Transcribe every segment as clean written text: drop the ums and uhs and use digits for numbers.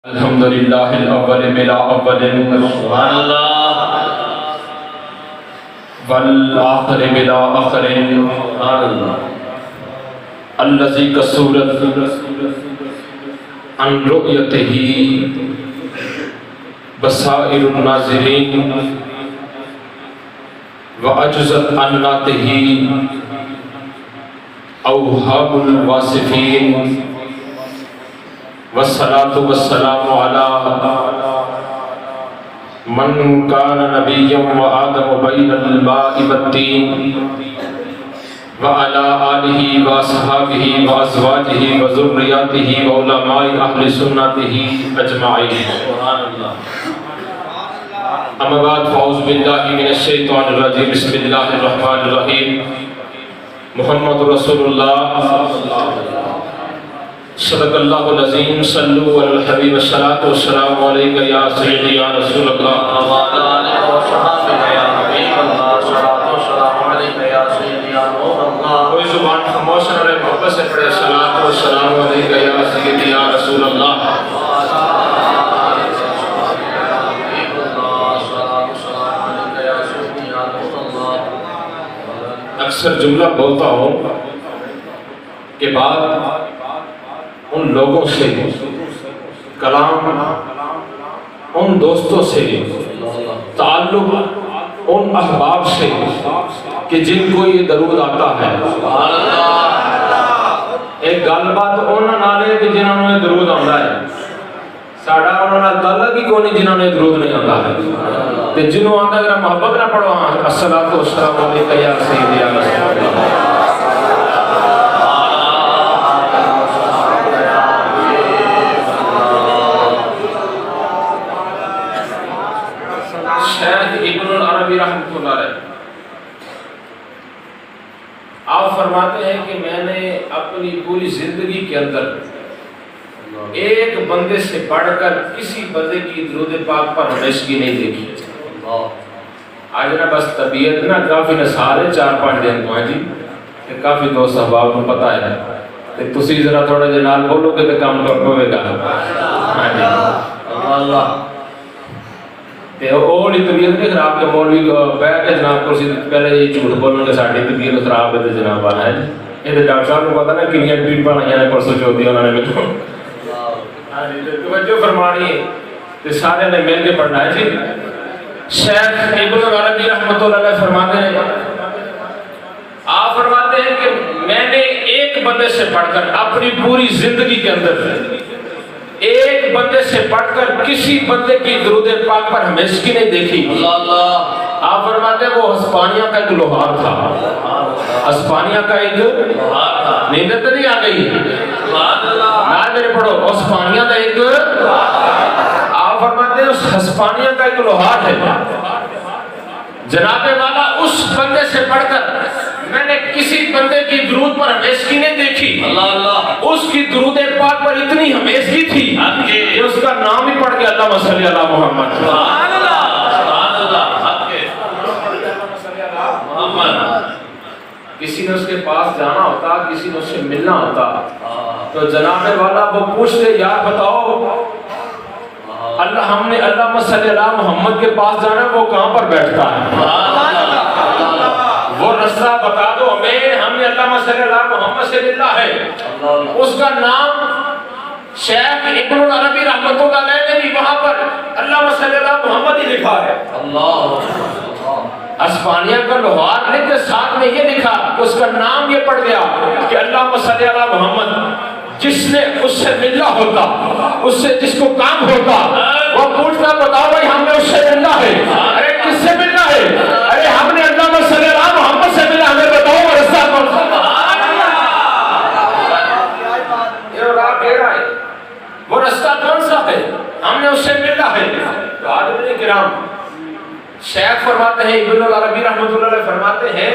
الحمدللہ الاول بلا اول سبحان اللہ والآخر بلا آخر سبحان اللہ الذی کسورت عن رؤیتہ بصائر الناظرین وعجزت عن نعتہ اوہام الواصفین والصلاة والسلام على من كان نبيا وآدم بين الماء والطين وعلى آله وأصحابه وأزواجه وذرياته وعلماء أهل سنته أجمعين. أما بعد فأعوذ بالله من الشيطان الرجيم. بسم الله الرحمن الرحيم. محمد رسول الله صدق اللہ العظیم. صلو علی الحبیب الصلاۃ والسلام علیک یا سیدی یا رسول اللہ. کوئی زبان خاموش نہ رہے، محبت سے پڑھے صلاۃ والسلام علیک یا سیدی یا رسول اللہ. اکثر جملہ بولتا ہوں کہ بعد ان لوگوں سے کلام، ان دوستوں سے تعلق، ان احباب سے کہ جن کو یہ درود آتا ہے. ایک گل بات انہوں نالے کہ جنہوں نے درود آتا ہے، ساڑھا انہوں نے تعلق ہی کونی جنہوں نے درود نہیں آتا ہے. کہ جنہوں آتا ہے اگر محبت نہ پڑھو الصلاۃ والسلام علیکہ یا سیدی یا رسول اللہ. رحمۃ اللہ علیہ آپ فرماتے ہیں کہ میں نے اپنی پوری زندگی کے اندر ایک بندے سے بڑھ کر کسی بندے کی درود پاک پر ہمیشگی نہیں دیکھی. آج نا بس طبیعت نا کافی نسال ہے، 4-5 دن تو ہیں جی کہ کافی دوست احباب کو پتہ ہے کہ تسی ذرا تھوڑا جنال بولو کہ کام کر پوے گا. ہاں جی اللہ تے اولی طبیعت نہیں خراب کہ مولوی بیٹھ کے جناب کرسی پہلے یہ جھوٹ بولنے کے ساڑھی طبیعت خراب ہے جناب آنا ہے. یہ تو ڈاکٹر صاحب کو پتا نا کنیا ٹویٹ پڑھائیاں نے پرسوں چوتھی انہوں نے مجھے توجہ فرمانی ہے کہ سارے نے مل کے پڑھنا ہے. جی شیخ ابن عربی رحمۃ اللہ علیہ فرماتے ہیں، آپ فرماتے ہیں کہ میں نے ایک بندے سے پڑھ کر اپنی پوری زندگی کے اندر ایک بندے سے پڑھ کر کسی بندے کی درود پاک پر ہمیشگی نہیں دیکھی. آپ فرماتے ہیں وہ ہسپانیہ کا ایک لوہار تھا. ہسپانیہ کا ایک لوہار تھا. نیند تو نہیں آ گئی؟ نہ میرے پڑھو. ہسپانیہ کا ایک، آپ فرماتے ہیں اس ہسپانیہ کا ایک لوہار ہے. جناب والا اس بندے سے پڑھ کر میں نے کسی بندے کی درود پر ہمیشگی نہیں دیکھی. اس کی درود پاک پر اتنی ہمیشگی تھی کہ اس کا نام ہی پڑھ کے اللہم صلی علی محمد. سبحان اللہ سبحان اللہ. کسی نے اس کے پاس جانا ہوتا، کسی نے اس سے ملنا ہوتا تو جناب والا وہ پوچھتے یار بتاؤ اللہ ہم نے اللہم صلی علی محمد کے پاس جانا ہے، وہ کہاں پر بیٹھتا ہے؟ وہ رستہ بتا دو ہمیں، ہم نے اللہم صلی علی محمد سے ملنا ہے. اس کا نام شیخ ابن عربی رحمۃ اللہ علیہ نے بھی وہاں پر اللہم صلی علی محمد ہی لکھا ہے. اسپانیہ کا لوہار لکھ کے ساتھ میں یہ لکھا کہ اس کا نام یہ پڑھ گیا کہ اللہم صلی علی محمد. جس نے اس سے ملنا ہوتا، اس سے جس کو کام ہوتا، وہ پوچھتا بتاؤ بھائی ہم نے اس سے ملنا ہے. ارے کس سے ملنا ہے؟ ارے ہم نے اللہم صلی علی محمد سے ملنا، ہمیں بتاؤ وہ رستہ کون سا؟ وہ رستہ کون سا ہے؟ ہم نے اس سے ملنا ہے. تو حاضرین کرام شیخ فرماتے ہیں، ابن عربی رحمۃ اللہ علیہ فرماتے ہیں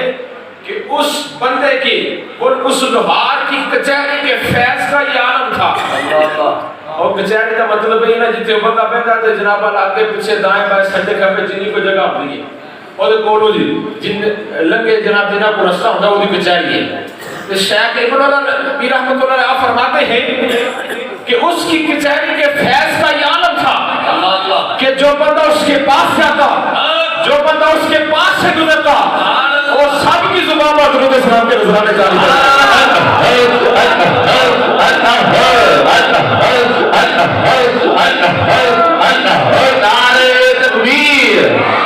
کہ اس بندے کی، اس لوہار کی کچہری کے فیض کا یہ عالم تھا. اور کچہری کا مطلب ہے نا جتنے بندہ بیٹھا تو جناب آگے پیچھے دائیں بائیں سجدے کھبے جنہیں کو جگہ ہوتی ہے اور کولو جی جن لنگے جناب جنہاں کو رستہ ہوتا ہے وہ کچہری ہے. تو شیخ ابن عربی رحمۃ اللہ علیہ فرماتے ہیں کہ اس کی کچہری کے فیض کا یہ عالم تھا اللہ کہ جو بندہ اس کے پاس جاتا، جو بندہ اس کے پاس سے گزرتا، وہ سب کی زبان پر درود سلام کے نذرانے جاری نعرہ تکبیر،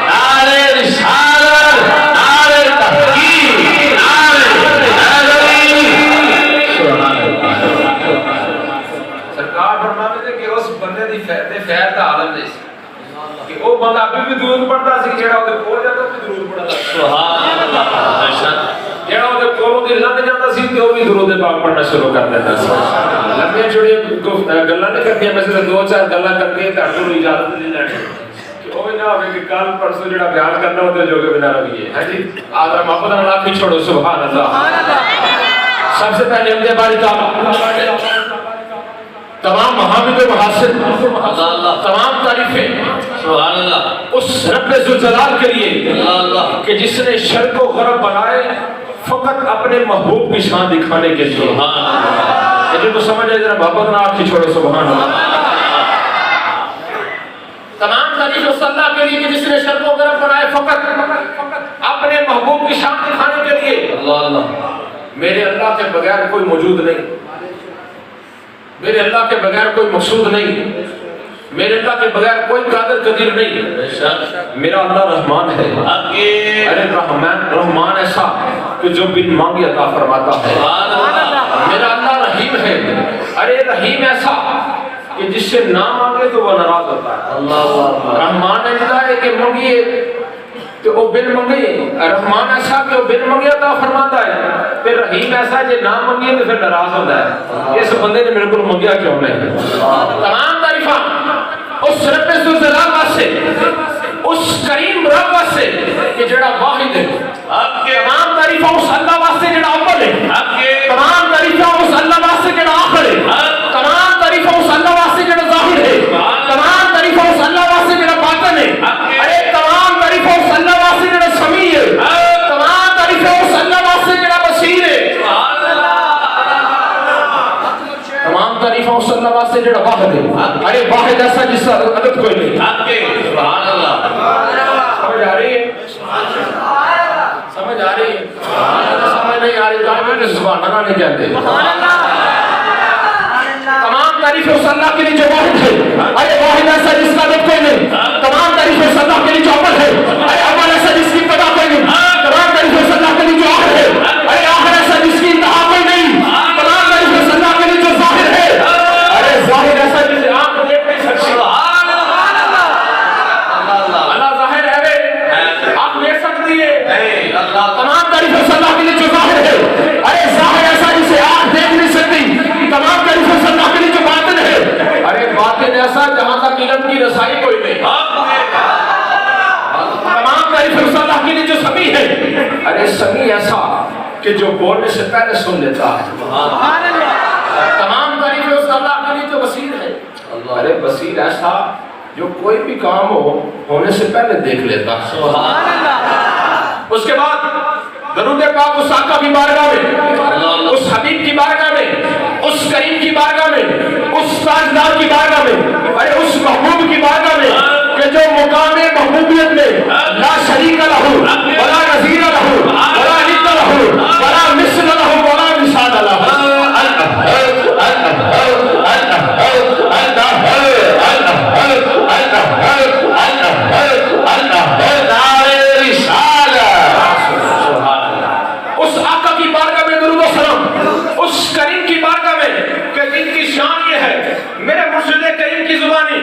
نعرہ رسالت، نعرہ تحقیق، نعرہ حیدری۔ سرکار فرماتے تھے کہ اس بندے دی فیض کا عالم نہیں سی کہ وہ بندہ ابھی بھی درود پڑھتا سی، جڑا وہ کول جاتا وہ بھی درود پڑھتا سی، سبحان اللہ، بے شک جڑا وہ کولوں دی لنگ جاتا سی تے وہ بھی درود پاک پڑھنا شروع کر دیتا سی۔ لمبیاں چوڑیاں گلاں نہیں کرنیاں، میں صرف دو چار گلاں کر کے تے اگوں اجازت نہیں لینی کہ وہ نہ ہوے کہ کل پرسوں جڑا بیان کرنا ہوتے جو کہ بنا رویے۔ ہاں جی آدھا محبت نال آکھی چھوڑو سبحان اللہ۔ سب سے پہلے ہم دے باری تعالیٰ تمام محامد و محاسن، تمام تعریفیں سبحان اللہ، اس رب ذوالجلال کے لیے اللہ کہ جس نے شرق و غرب بنائے فقط اپنے محبوب کی شان دکھانے کے لیے۔ سبحان اللہ، جن کو سمجھ آئے ذرا محبت نہ آنکھیں چھوڑو سبحان اللہ۔ تمام تعریف اس اللہ کے لیے کہ جس نے شرق و غرب بنائے فقط اپنے محبوب کی شان دکھانے کے لیے۔ اللہ اللہ، میرے اللہ کے بغیر کوئی موجود نہیں، میرے اللہ کے بغیر کوئی مقصود نہیں، میرے اللہ کے بغیر کوئی قادر قدیر نہیں۔ بے شک میرا اللہ رحمان ہے، ارے رحمان ایسا کہ جو بن مانگے عطا فرماتا ہے۔ سبحان اللہ، میرا اللہ رحیم ہے، ارے رحیم ایسا کہ جس سے نہ مانگے تو وہ ناراض ہوتا ہے۔ اللہ رحمان ایسا ہے کہ مانگیے تو وہ بن منگے، رحمان ایسا کہ وہ بن منگے عطا فرماتا ہے، پھر رحیم ایسا کہ نہ منگے تو پھر ناراض ہوتا ہے۔ اس بندے نے میرے کو منگیا کیوں نہیں؟ تمام تعریفاں اس رب ذوالجلال واسطے، اس کریم رب واسطے کہ جڑا واحد ہے۔ تمام تعریفاں اس اللہ واسطے جڑا اول ہے، تمام تعریفاں اس اللہ واسطے جڑا آخر ہے، تمام تعریفاں اس اللہ واسطے جڑا ظاہر ہے، تمام تعریفاں اس اللہ واسطے جڑا باطن ہے، ارے تمام تعریفاں اس اللہ واسطے جڑا سمیع ہے، تمام تعریفاں اس اللہ واسطے جڑا بصیر ہے، تمام تعریفاں اس اللہ واسطے جڑا واحد ہے۔ ارے واحد ایسا جس کا عدد کوئی نہیں۔ سبحان اللہ، سمجھ آ رہی ہے؟ سمجھ آ رہی ہے؟ سمجھ نہیں آ رہی تو میں نے زبان نہ نہیں کہتے۔ تمام تعریفیں اس اللہ کے لیے جو واحد ہے، ارے واحد ایسا جس کا عدد کوئی نہیں۔ تمام تعریفیں اس اللہ کے لیے جو اول ہے، ارے اول ایسا جس کی ابتدا کوئی نہیں۔ تمام تعریفیں اس اللہ کے لیے جو آخر ہے، ارے آخر ایسا جس کی انتہا کوئی نہیں۔ تمام تعریفیں اس اللہ کے لیے جو ظاہر ہے، ارے ظاہر ایسا جسے آنکھ دیکھ نہیں سکتی۔ اللہ ظاہر ہے رے، آپ دیکھ سکتی ہے۔ تمام تعریفیں اس اللہ کے لیے جو ظاہر ہے، ارے ظاہر ایسا جسے آنکھ دیکھ نہیں سکتی۔ تمام تعریفیں اس اللہ کے لیے جو باطن ہے، ارے باطن ایسا جہاں تک علم کی رسائی کوئی نہیں۔ تمام تعریفیں اس اللہ کے لیے جو سمیع ہے، ارے سمیع ایسا کہ جو بولنے سے پہلے سن لیتا ہے۔ تمام تعریفیں اس اللہ کے لیے جو بصیر ہے، ارے بصیر ایسا جو کوئی بھی کام ہونے سے پہلے دیکھ لیتا ہے۔ اس کے بعد درود پاک اس آقا کی بارگاہ میں، اس حبیب کی بارگاہ میں، اس کریم کی بارگاہ میں، اس تاجدار کی بارگاہ میں، ارے اس محبوب کی بارگاہ میں کہ جو مقام محبوبیت میں لا شریک لہ ولا نظیر لہ ولا ند لہ ولا مثل لہ ولا مثال لہ۔ اس آقا کی بارگاہ میں درود و سلام، اس کریم کی بارگاہ میں کہ جن کی شان یہ ہے، میرے مرشد کریم کی زبانی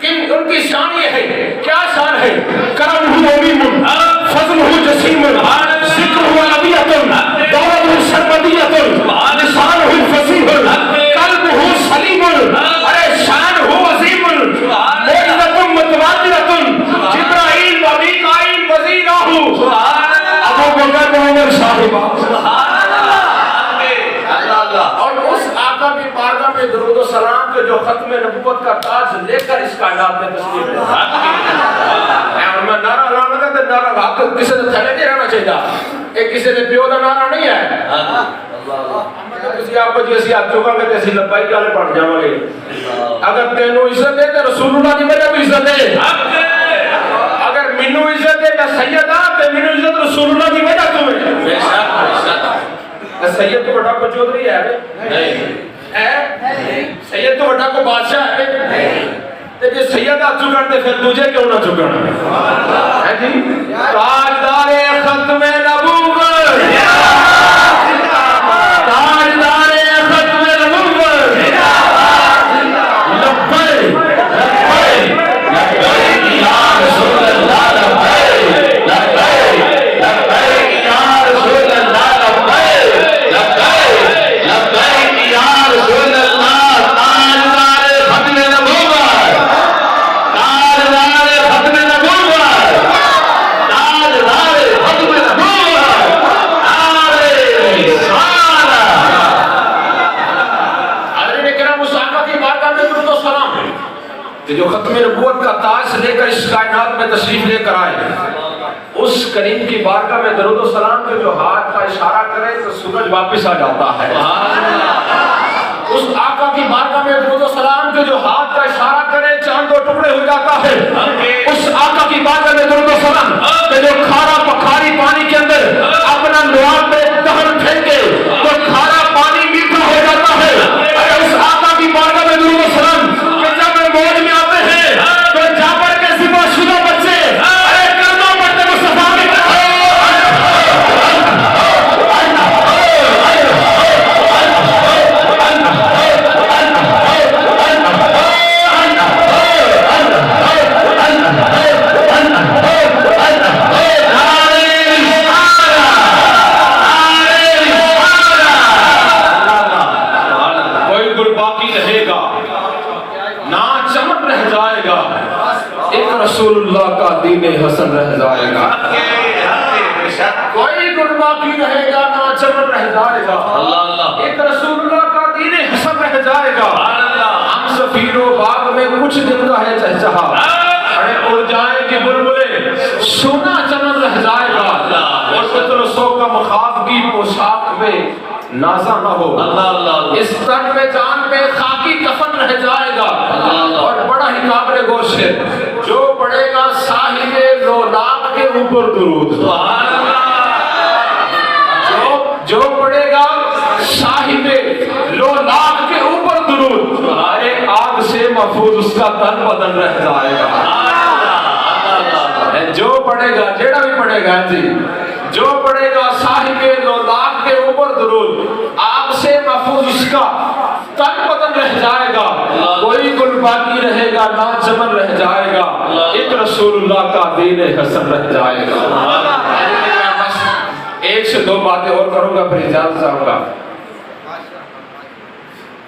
ان کی شان یہ ہے، کیا شان ہے؟ کرمہ عظیم، فضلہ جسیم، ذکرہ نبیۃ، دولتہ سرمدیۃ، لسانہ فصیح، قلبہ سلیم، ارے شان ہو عظیم، معجزۃ متواترۃ، جبرائیل و میکائیل وزیراہ، ابو بکر و عمر صاحبہ۔ اور اس آقا کی بارگاہ میں درود و سلام کے جو ختم نبوت کا تاج لے کر اس کائنات میں تشریف لے اور میں نعرہ لانا تھا تو نعرہ حق کسی نے تھلے نہیں رہنا چاہیے، ایک کسی نے پیو دا نعرہ نہیں ہے۔ تسی آپ کو جیسی ہاتھ چکا کے تسی لبائی کالے پڑھ جاؤں گے اگر تینوں عزت دے تو رسول اللہ کی وجہ بھی عزت دے اگر منو عزت دے میں سید ہاں تو منو عزت رسول اللہ کی وجہ تمہیں بے شک سید تو بڑا کو چودھری ہے نہیں سید تو بڑا کو بادشاہ ہے کہ سید ہاتھ چکن دے پھر تجھے کیوں نہ چکن ہے جی تاجدار ختم نبوت تاجدار ختم نبوت لبیک لبیک لبیک یا رسول اللہ لبیک لبیک لبیک یا رسول اللہ لبیک لبیک لبیک یا رسول اللہ تاجدار ختم نبوت تاجدار ختم نبوت تاجدار ختم نبوت نعرہ رسالہ حضرت اکرام صحابہ کی بارگاہ میں درود و سلام ہے کہ جو ختم نبوت کا تاج لے کر اس کائنات میں تشریف لے کر آئے اس کریم کی بارگاہ میں درود و سلام کے جو ہاتھ کا اشارہ کرے تو سورج واپس آ جاتا ہے اس آقا کی بارگاہ میں درود و سلام کے جو ہاتھ کا اشارہ کرے چاند دو ٹکڑے ہو جاتا ہے اس آقا کی بارگاہ میں درود و سلام کہ جو کھارا پکھاری پانی کے اندر اپنا لعاب پہ دہن پھینکے تو کھارا پانی میٹھا ہو جاتا ہے اس آقا کی بارگاہ میں درود و سلام کہ جب موج میں آتے ہیں تو جابر کے ذمہ شدہ بچے کلمہ پڑھتے مصطفیٰ کی کوئی گل باقی رہے گا نہ چمن رہ جائے گا ایک رسول اللہ کا دین حسن رہ جائے گا کوئی گل باقی رہے گا نہ چمن رہ جائے گا اللہ ایک رسول اللہ کا دین حسن رہ جائے گا ہم سفیر و باغ میں کچھ دن کا ہے چہچہا اڑے اڑ جائیں گے بلبلے سونا چمن رہ جائے گا اور فتر سو کا مخاط کی پوشاک میں نازا نہ ہو اس تن میں جان پہ خاکی کفن رہ جائے گا اور بڑا ہی قابل گوش ہے جو پڑھے گا صاحب لولاق کے اوپر درود جو پڑھے گا صاحب لولاق کے اوپر درود ارے آگ سے محفوظ اس کا تن بدن رہ جائے گا جو پڑھے گا جیڑا بھی پڑھے گا جی جو پڑھے گا صاحب لولاق کے اوپر درود آگ سے محفوظ اس کا تن بدن رہ جائے گا کوئی گل باقی رہے گا نہ چمن رہ جائے گا ایک رسول اللہ کا دین حسن رہ جائے گا بس ایک سے دو باتیں اور کروں گا پھر اجازت چاہوں گا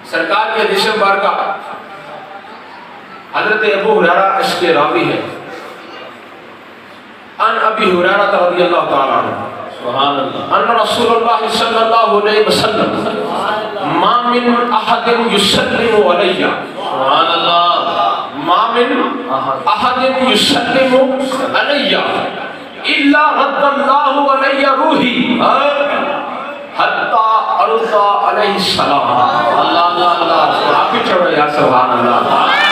سرکار کے حدیث مبارکہ حضرت ابو ہریرہ اس کے راوی ہے ان ابی ہریرہ رضی اللہ تعالی عنہ سبحان اللہ ان رسول اللہ صلی اللہ علیہ وسلم ما من احد یسلم علی سبحان اللہ ما من احد یسلم علی الا رد اللہ علی روحی حتی ارضا علیہ السلام اللہ اللہ اللہ آپ ہی چھوڑو یا سبحان اللہ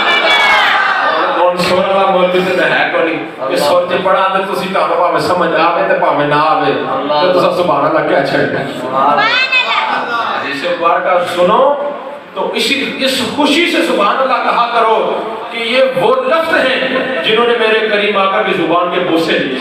کون سور اللہ مولوی سے ہے کوئی کہ سور جی پڑھا دے تو سیتا ہوا میں سمجھ آوے تے پاہمیں نہ آوے تو سب سبحان اللہ کیا چھڑ جسے بارکہ سنو تو اس خوشی سے سبحان اللہ کہا کرو کہ یہ وہ لفظ ہیں جنہوں نے میرے کریم آقا کی زبان کے بوسے لیے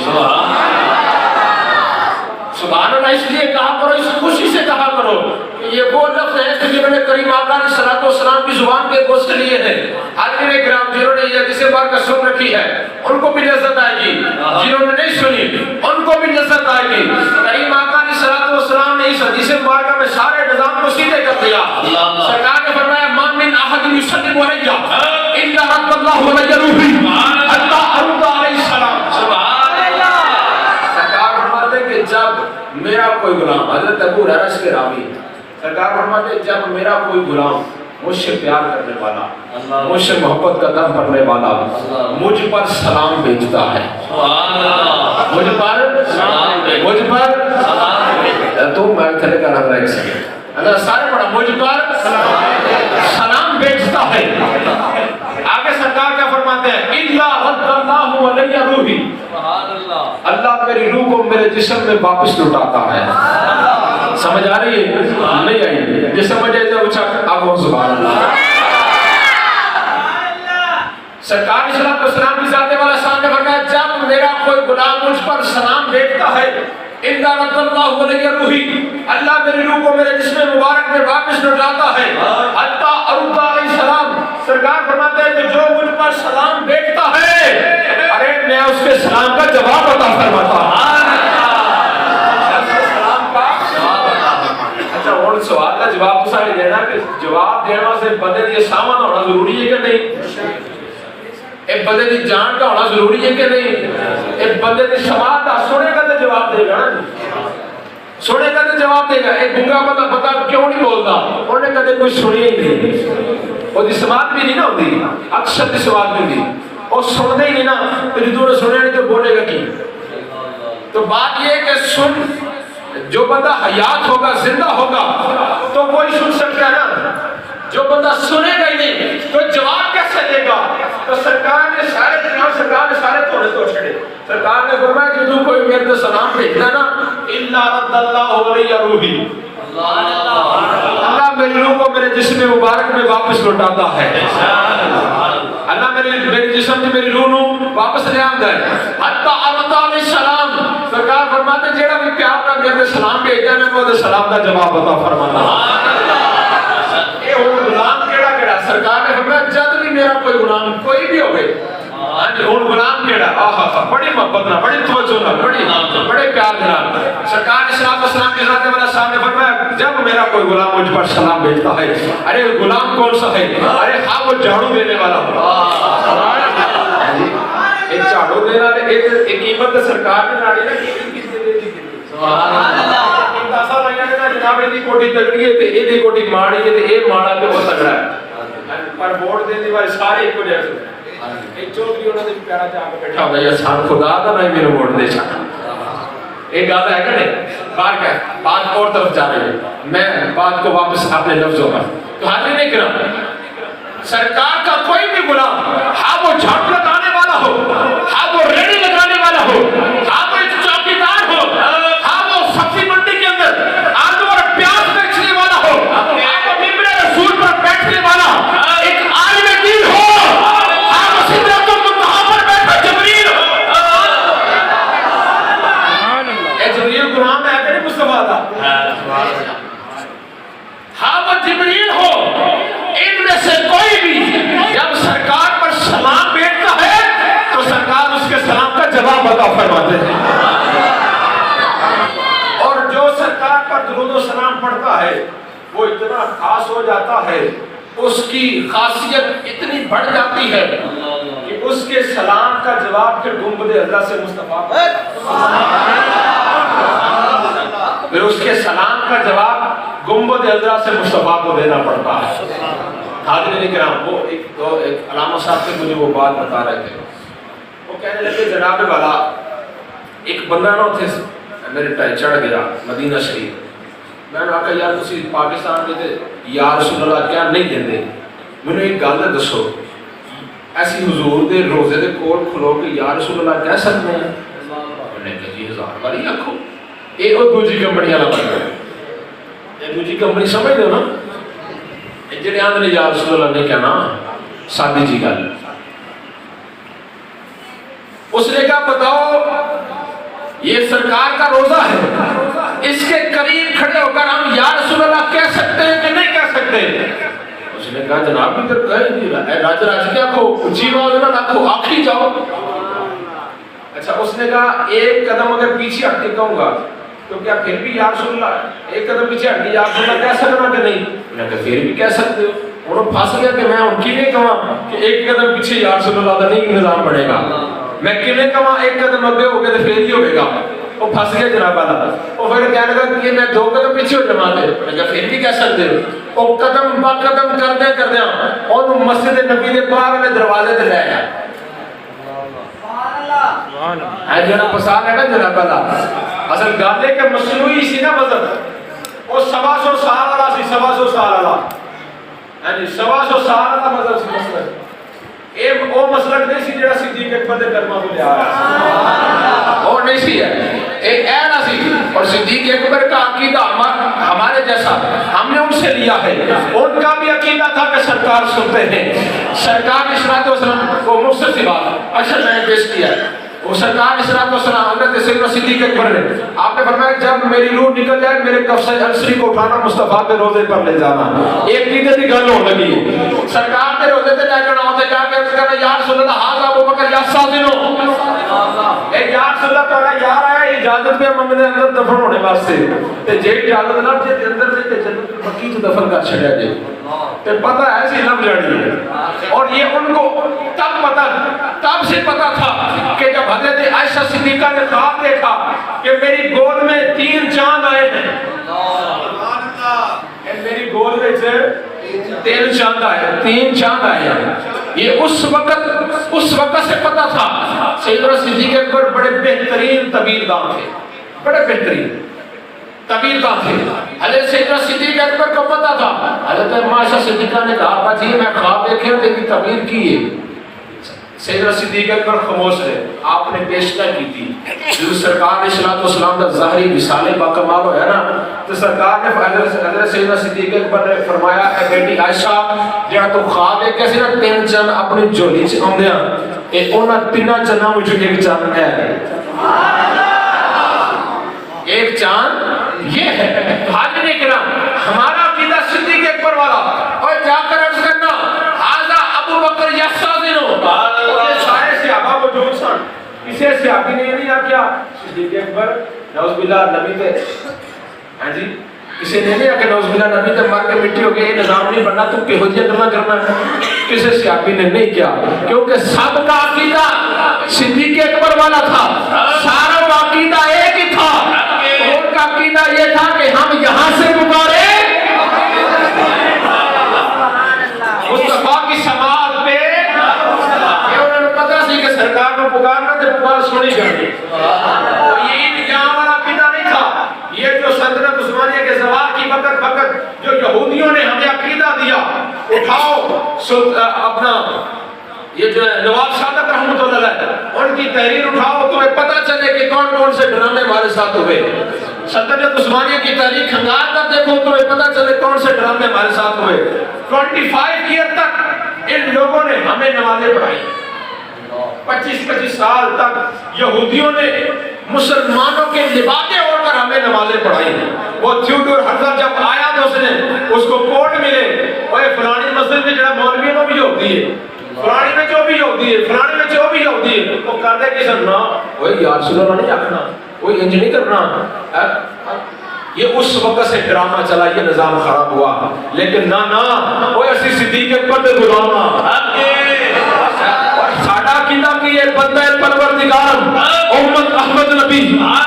سبحان اللہ اس لیے کہا کرو اس خوشی سے کہا کرو کہ یہ وہ لفظ ہیں کہ جنہوں نے کریم آقا علیہ الصلوۃ والسلام کی زبان کے بوسے لیے ہیں حاضرین کرام جنہوں نے یہ حدیث بارکہ سن رکھی ہے ان کو بھی لذت آئے گی جنہوں نے نہیں سنی ان کو بھی لذت آئے گی کریم آقا علیہ الصلوۃ والسلام نے اس حدیث بارکہ میں سارے نظام کو سیدھے کر دیا سرکار نے فرمایا ما من احد یسلم علی الا رد اللہ علی روحی حتی ارضا علیہ السلام سبحان اللہ سرکار فرماتے ہیں کہ جب میرا کوئی غلام حضرت ابو ہریرہ اس کے راوی سرکار فرماتے ہیں جب میرا کوئی غلام مجھ سے پیار کرنے والا مجھ سے محبت کا دم کرنے والا مجھ پر سلام بھیجتا ہے مجھ پر تو میں تھلے کا رہا ایک سیکنڈ اللہ سارے پڑھا مجھ پر سلام بھیجتا ہے. آگے سرکار کیا فرماتے ہیں؟ اِلَّا رَدَّ اللَّهُ عَلَيَّ روحی، اللہ میری روح کو میرے جسم میں واپس لوٹاتا ہے. سمجھ آ رہی ہے؟ نہیں آئی؟ یہ سمجھ آئی تو اچھا آگو سبحان اللہ. سرکار اسلام کو سلام کی ذات والا شان نے فرمایا جب میرا کوئی غلام مجھ پر سلام بھیجتا ہے اِلَّا رَدَّ اللَّهُ عَلَيَّ روحی، اللہ میری روح کو میرے جسم مبارک میں واپس لوٹاتا ہے. حتیٰ ارد علیہ السلام، سرکار فرماتے ہیں کہ جو مجھ پر سلام بھیجتا ہے ارے میں اس کے سلام کا جواب عطا فرماتا ہوں. اچھا اور سوال کا جواب تو سارے دینا کہ جواب دینا سے بندے یہ سامان ہونا ضروری ہے کہ نہیں؟ ایک بندے کی جان کا ہونا ضروری ہے کہ نہیں؟ ایک بندے کی سماعت کا سنے کا تو جواب دے گا نا، سنے کا تو جواب دے گا. ایک گنگا بندہ پتا کیوں نہیں بولتا؟ انہوں نے کدے کوئی سنی ہی نہیں، وہ دی سماعت بھی نہیں نہ ہوتی، اکثر دی سماعت بھی نہیں، اور سننے ہی نہیں نا تو جدوں نے سنے نہیں تو بولے گا کی. تو بات یہ ہے کہ سن جو بندہ حیات ہوگا زندہ ہوگا تو کوئی سن سکتا ہے نا، جو بندہ سنے گا ہی نہیں تو جواب کیسے دے گا؟ تو سرکار نے سارے جناب سرکار نے سارے تھوڑے تو چھڑے. سرکار نے فرمایا کہ تو کوئی میرے سلام بھیجتا نا اِلَّا رَدَّ اللَّهُ عَلَيَّ روحی، اللہ میری روح کو میرے جسم مبارک میں واپس لوٹاتا ہے. اللہ میرے جسم سے میری روح نو واپس لے آندا ہے. حتیٰ ارد علیہ السلام، سرکار فرماتے جیڑا بھی پیار نال میرے سلام بھیجدا ہے میں وہ سلام دا جواب عطا فرماتا ہوں. اے وہ غلام کیڑا کیڑا؟ سرکار نے فرمایا جب بھی میرا کوئی غلام کوئی بھی ہوئے اور غلام کیڑا آہا بڑی محبت نہ بڑی توجہ نہ بڑے پیار نہ سرکار اسلام والسلام کے ذات والا صاحب نے فرمایا جب میرا کوئی غلام مجھ پر سلام بھیجتا ہے ارے غلام کون سا ہے؟ ارے ہاں وہ جھاڑو دینے والا ایک جھاڑو دینے والا ایک قیمت سرکار نے ناڑی نا کس دے دی سبحان اللہ. ایسا لگا کہ جناب دی کوٹی تگڑی ہے تے اے دی کوٹی ماڑی ہے تے اے ماڑا تے وہ تگڑا ہے پر ووٹ دین دی والے سارے ایک جیسے ایک چوکری انہوں نے پیارا جا کے بیٹھا ہوگا یا سان خدا دا نہیں میرے ووٹ دے چھا. ایک گاتا ہے کہ نہیں بار کہ بات اور طرف جا رہے ہیں میں بات کو واپس اپنے لفظوں پر تو حاضر نہیں کرا سرکار کا کوئی بھی غلام ہاں وہ جھاڑو لگانے والا ہو ہاں وہ ریڑھی لگانے والا ہو ہاں وہ ایک چوکیدار ہو ہاں وہ سبزی منڈی کے اندر آلو اور پیاز بیچنے والا ہو ہاں وہ ممبر رسول پر بیٹھنے والا ایک عالم دین ہو ہاں وہ سدرۃ المنتہا پر بیٹھا جبریل ہو. اے جبریل قرآن میں ہے کہ نہیں مصطفیٰ تھا؟ ہاں وہ جبریل ہو ان میں سے کوئی بھی جب سرکار پر سلام بھیجتا ہے تو سرکار اس کے سلام کا جواب عطا فرماتے ہیں. اور جو سرکار پر درود و سلام پڑھتا ہے وہ اتنا خاص ہو جاتا ہے اس کی خاصیت اتنی بڑھ جاتی ہے کہ اس کے سلام کا جواب پھر گنبد عذرا سے مصطفیٰ پھر اس کے سلام کا جواب گنبد عذرا سے مصطفیٰ کو دینا پڑتا ہے. حاضرین کرام وہ ایک علامہ صاحب سے مجھے وہ بات بتا رہے تھے. وہ کہنے لگے جناب والا ایک بندہ نہ تھے میرے ٹائر چڑھ گیا مدینہ شریف. میں نے کہا یار تسی پاکستان کے تھے یا رسول اللہ کیا نہیں دیندے مجھے ایک گل دسو ایسی حضور دے روزے دے کول کھلو کہ یا رسول اللہ کہہ سکتے ہیں؟ میں نے کہا جی 1000 باری آکھو. اے او دوجی کمپنی والا بندہ اے دوجی کمپنی سمجھ دو نا جڑے آندے یا رسول اللہ نے کہنا سادی جی گل. اس نے کہا بتاؤ یہ سرکار کا روزہ ہے اس کے قریب کھڑے ہو کر ہم یا رسول اللہ کہہ سکتے ہیں کہ نہیں کہہ سکتے؟ اس نے کہا جناب ادھر کہہ نہیں راج راج کیا کہو اچھی آواز نہ رکھو آخری جاؤ. اچھا اس نے کہا ایک قدم اگر پیچھے ہٹ کے کہوں گا تو کیا پھر بھی یا رسول اللہ ایک قدم پیچھے ہٹ کے یا رسول اللہ کہہ سکنا کہ نہیں؟ انہوں نے کہا پھر بھی کہہ سکتے ہو. انہوں پھنس گیا کہ میں ان کی نہیں کہاں کہ ایک قدم پیچھے یا رسول اللہ کا نہیں نظام پڑے گا میں کنے کہاں ایک قدم اگے ہو گئے تو پھر ہی ہوئے گا. وہ پھنس گیا جناب والا. وہ پھر کہنے لگا کہ میں 2 قدم پیچھے ہو جماعت ہے. میں کہا پھر بھی کہہ سکتے ہو. وہ قدم با قدم کردے اور مسجد نبی دے باہر والے دروازے تے لے آیا. ہے جناب پسند ہے نا جناب والا. اصل گل ہے کہ مصنوعی سی نا وزن وہ 125 سال والا سی 125 سال والا ہاں جی 125 سال والا مطلب سی مسلک یہ وہ مسلک نہیں سی جڑا صدیق اکبر دے کلمہ تو لے آیا اور نہیں سی ہے ایک اینا سی اور صدیق اکبر کا عقیدہ ہمارے جیسا ہم نے ان سے لیا ہے ان کا بھی عقیدہ تھا کہ سرکار سنتے ہیں سرکار اشارت وسلم کو مختصر سی بات اچھا میں نے پیش کیا ہے وہ سرکار اشارت وسلم حضرت سیدنا صدیق اکبر نے آپ نے فرمایا جب میری روح نکل جائے میرے قفصہ انسری کو اٹھانا مصطفیٰ کے روزے پر لے جانا ایک دیدے دی گل ہو لگی سرکار کے روزے تے لے جانا ہوتے جا کے اس کہنا یا رسول اللہ حاضر ابو بکر یا سازنو اے یا رسول اللہ تعالیٰ یار آیا اجازت پہ ممدے اندر دفن ہونے واسطے تے جے اجازت نہ جے اندر میں تے جنت مکی تو دفن کر چھڑیا جے تے پتہ ایسی لب جڑی ہے اور یہ ان کو تب سے پتہ تھا کہ جب حضرت عائشہ صدیقہ نے خواب دیکھا کہ میری گود میں 3 چاند آئے ہیں میری گود میں 3 چاند آئے ہیں یہ اس وقت سے پتہ تھا سیدنا صدیق اکبر بڑے بہترین طبیردان تھے بڑے بہترین طبیردان تھے حضرت سیدنا صدیق اکبر کو پتہ تھا حضرت عائشہ صدیقہ نے کہا باجی میں خواب دیکھے ہوں تیری تعبیر کی ہے سیدنا صدیق اکبر خاموش رہے آپ نے پیشکش کی تھی جو سرکار علیہ السلام کا ظاہری وصال باکمال ہویا نا تو سرکار نے حضرت سیدنا صدیق اکبر نے فرمایا اے بیٹی عائشہ جہاں تو خواب ہے کیسے نا 3 چند اپنی جھولی چ آندے اے انہاں 3 چناں وچوں ایک چاند ہے ایک چاند یہ ہے حاضرین کرام ہمارا عقیدہ صدیق اکبر والا اور جا کر عرض کرنا حاضر ابو بکر یسازنو یہ سارے صحابہ موجود سن کسی صحابی نے نہیں کیا صدیق اکبر نعوذ باللہ نبی تے ہاں جی کسی نے نہیں کہ نعوذ باللہ نبی تے مار کے مٹی ہو گئی یہ نظام نہیں بننا تو کہو جی کرنا کسی صحابی نے نہیں کیا کیونکہ سب کا عقیدہ صدیق اکبر والا تھا سارا عقیدہ ایک ہی تھا ان کا عقیدہ یہ تھا کہ ہم یہاں سے پکارے مصطفیٰ کی سماعت پہ یہ انہوں نے پتہ سی کہ سرکار کو پکارنا تو پکار سنی جاتی یہ نظام والا عقیدہ نہیں تھا یہ جو سلطنت عثمانیہ کے زوال کی وقت جو یہودیوں نے ہمیں عقیدہ دیا اٹھاؤ اپنا یہ جو نواب سادات رحمۃ اللہ علیہ ان کی تحریر اٹھاؤ تمہیں پتہ چلے کہ کون کون سے ڈرامے ہمارے ساتھ ہوئے سلطنت عثمانیہ کی تاریخ کھنگال کر دیکھو تمہیں پتہ چلے کون سے ڈرامے ہمارے ساتھ ہوئے 25 ایئر تک ان لوگوں نے ہمیں نمازیں پڑھائی 25 سال تک یہودیوں نے مسلمانوں کے لباسیں اوڑھ کر ہمیں نمازیں پڑھائی وہ تھیوڈور ہرزل جب آیا تو اس نے اس کو کوٹ ملے اور فلانی مسجد میں جڑا مولوی نو بھی ہوتی ہے فلانی میں جو بھی ہوتی ہے فلانی میں جو بھی ہوتی ہے وہ کر دے کسی نہ وہ یا رسول اللہ نہیں آکھنا وہ انج نہیں کرنا یہ اس وقت سے ڈرامہ چلا یہ نظام خراب ہوا لیکن نہ وہ ایسی صدیق اکبر دے غلام اور ساڈا کیندا کی یہ بندہ پروردگار امت احمد نبی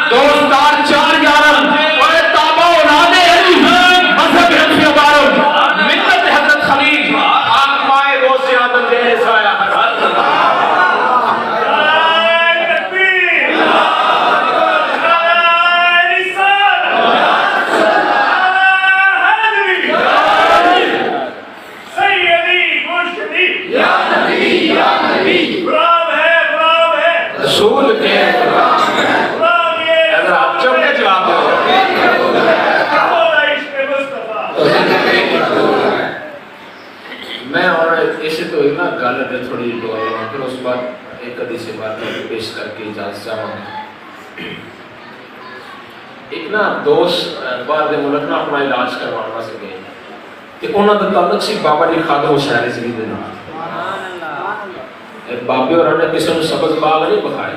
دوستار 4 یارن اور تابع اولاد علی مذہب حنفی مبارک ملت حضرت خلیل آپ مائے غوث اعظم کے سایہ رسول کے اگر آپ چوک کے جواب میں اور اسے تو ایک نا گالت ہے تھوڑی دعا ہوں پھر اس بعد ایک حدیث بات پیش کر کے اجازت چاہوں ایک نا دوست بعد ملک نا اپنا علاج کروانا سکے کہ انہوں نے تعلق سی بابا جی خادم حسین سے بھی دینا بابے اور انہیں کسی نے سبز باغ نہیں بخائی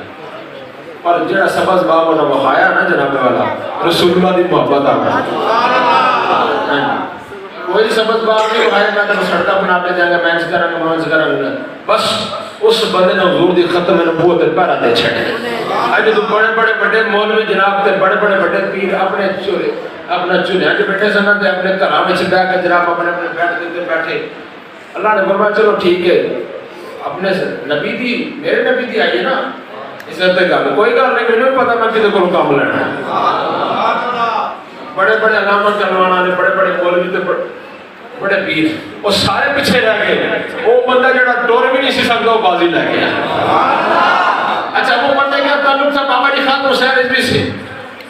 پر جڑا سبز باغ انہیں بخایا نا جناب والا رسول اللہ دی محبت آگا کوئی سبز باغ نہیں بخایا میں تو سڑکا بنا کے جائیں گے مینس کریں گے بس اس بندے نے حضور دی ختم نبوت پہرا دے چھڑے آج تو بڑے بڑے بڑے مولوی جناب تے بڑے بڑے بڑے پیر اپنے چولہے جو بیٹھے سن تے اپنے گھراں وچ بیٹھ کے جناب اپنے بیٹھ کے بیٹھے اللہ نے فرمایا چلو ٹھیک ہے اپنے نبی دی میرے نبی دی آئی ہے نا اس طرح گل کوئی گل نہیں مجھے پتا میں کسی کو کام لینا بڑے بڑے علامہ کروانا نے بڑے بڑے مولوی تے بڑے پیر وہ سارے پیچھے رہ گئے وہ بندہ جڑا ٹور بھی نہیں سی سکتا وہ بازی لے گیا اچھا وہ بندے کا تعلق تھا بابا جی خان حسین رضوی سے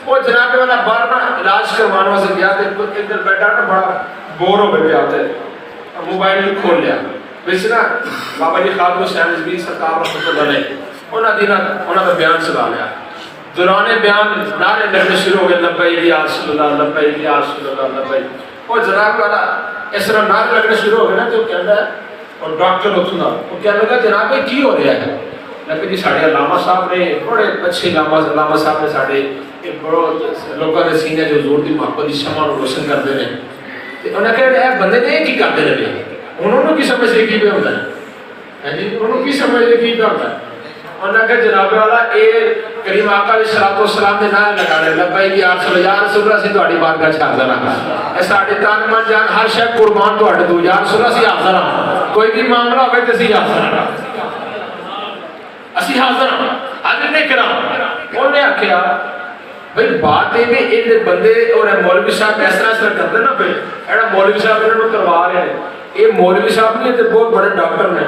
وہ جناب والا بار بار علاج کروانے واسطے گیا تے ایک دن بیٹا نا بڑا بور ہو گیا تے موبائل کھول لیا ویسے نا بابا جی خان حسین رضوی سرکار رحمۃ اللہ علیہ انہاں دا بیان چلا لیا دوران بیان نعرے لگنے شروع ہو گئے لبیک یا رسول اللہ لبیک یا رسول اللہ لبیک وہ جناب والا اس طرح نعرے لگنے شروع ہو گئے نا تو کہتا ہے اور ڈاکٹر ہوتا نا وہ کہنے لگا جناب یہ کی ہو رہا ہے لیکن جی ساڑھے علامہ صاحب نے بڑے اچھے علامہ صاحب نے ساڑھے لوگوں نے سینے جو زور دی محبت کی شمع روشن کرتے ہیں انہوں نے کہا اے بندے نے کی کرتے رہے انہوں نے کی سمجھ سے کی پہ ہوتا ہے جی انہوں نے کی سمجھ سے کی پہ ہوتا ہے انہوں نے کہا جناب والا اے کریم آقا علیہ السلام نے نعرے لگا رہے لبیک یا رسول اللہ سے تہاڈی بارگاہ وچ حاضر ہاں اے ساڈے تن من جان ہر شے قربان تہاڈے تو یا رسول اللہ سے حاضر ہاں کوئی بھی معاملہ ہوے تے اسی حاضر ہاں اسی حاضر ہاں حضرت کرام انہوں نے آکھیا بھئی بات یہ بھی ان بندے اور مولوی صاحب اس طرح کرتے نا بھئی ایڑا مولوی صاحب انہوں نے کروا رہے ہیں یہ مولوی صاحب نہیں تے بہت بڑے ڈاکٹر نے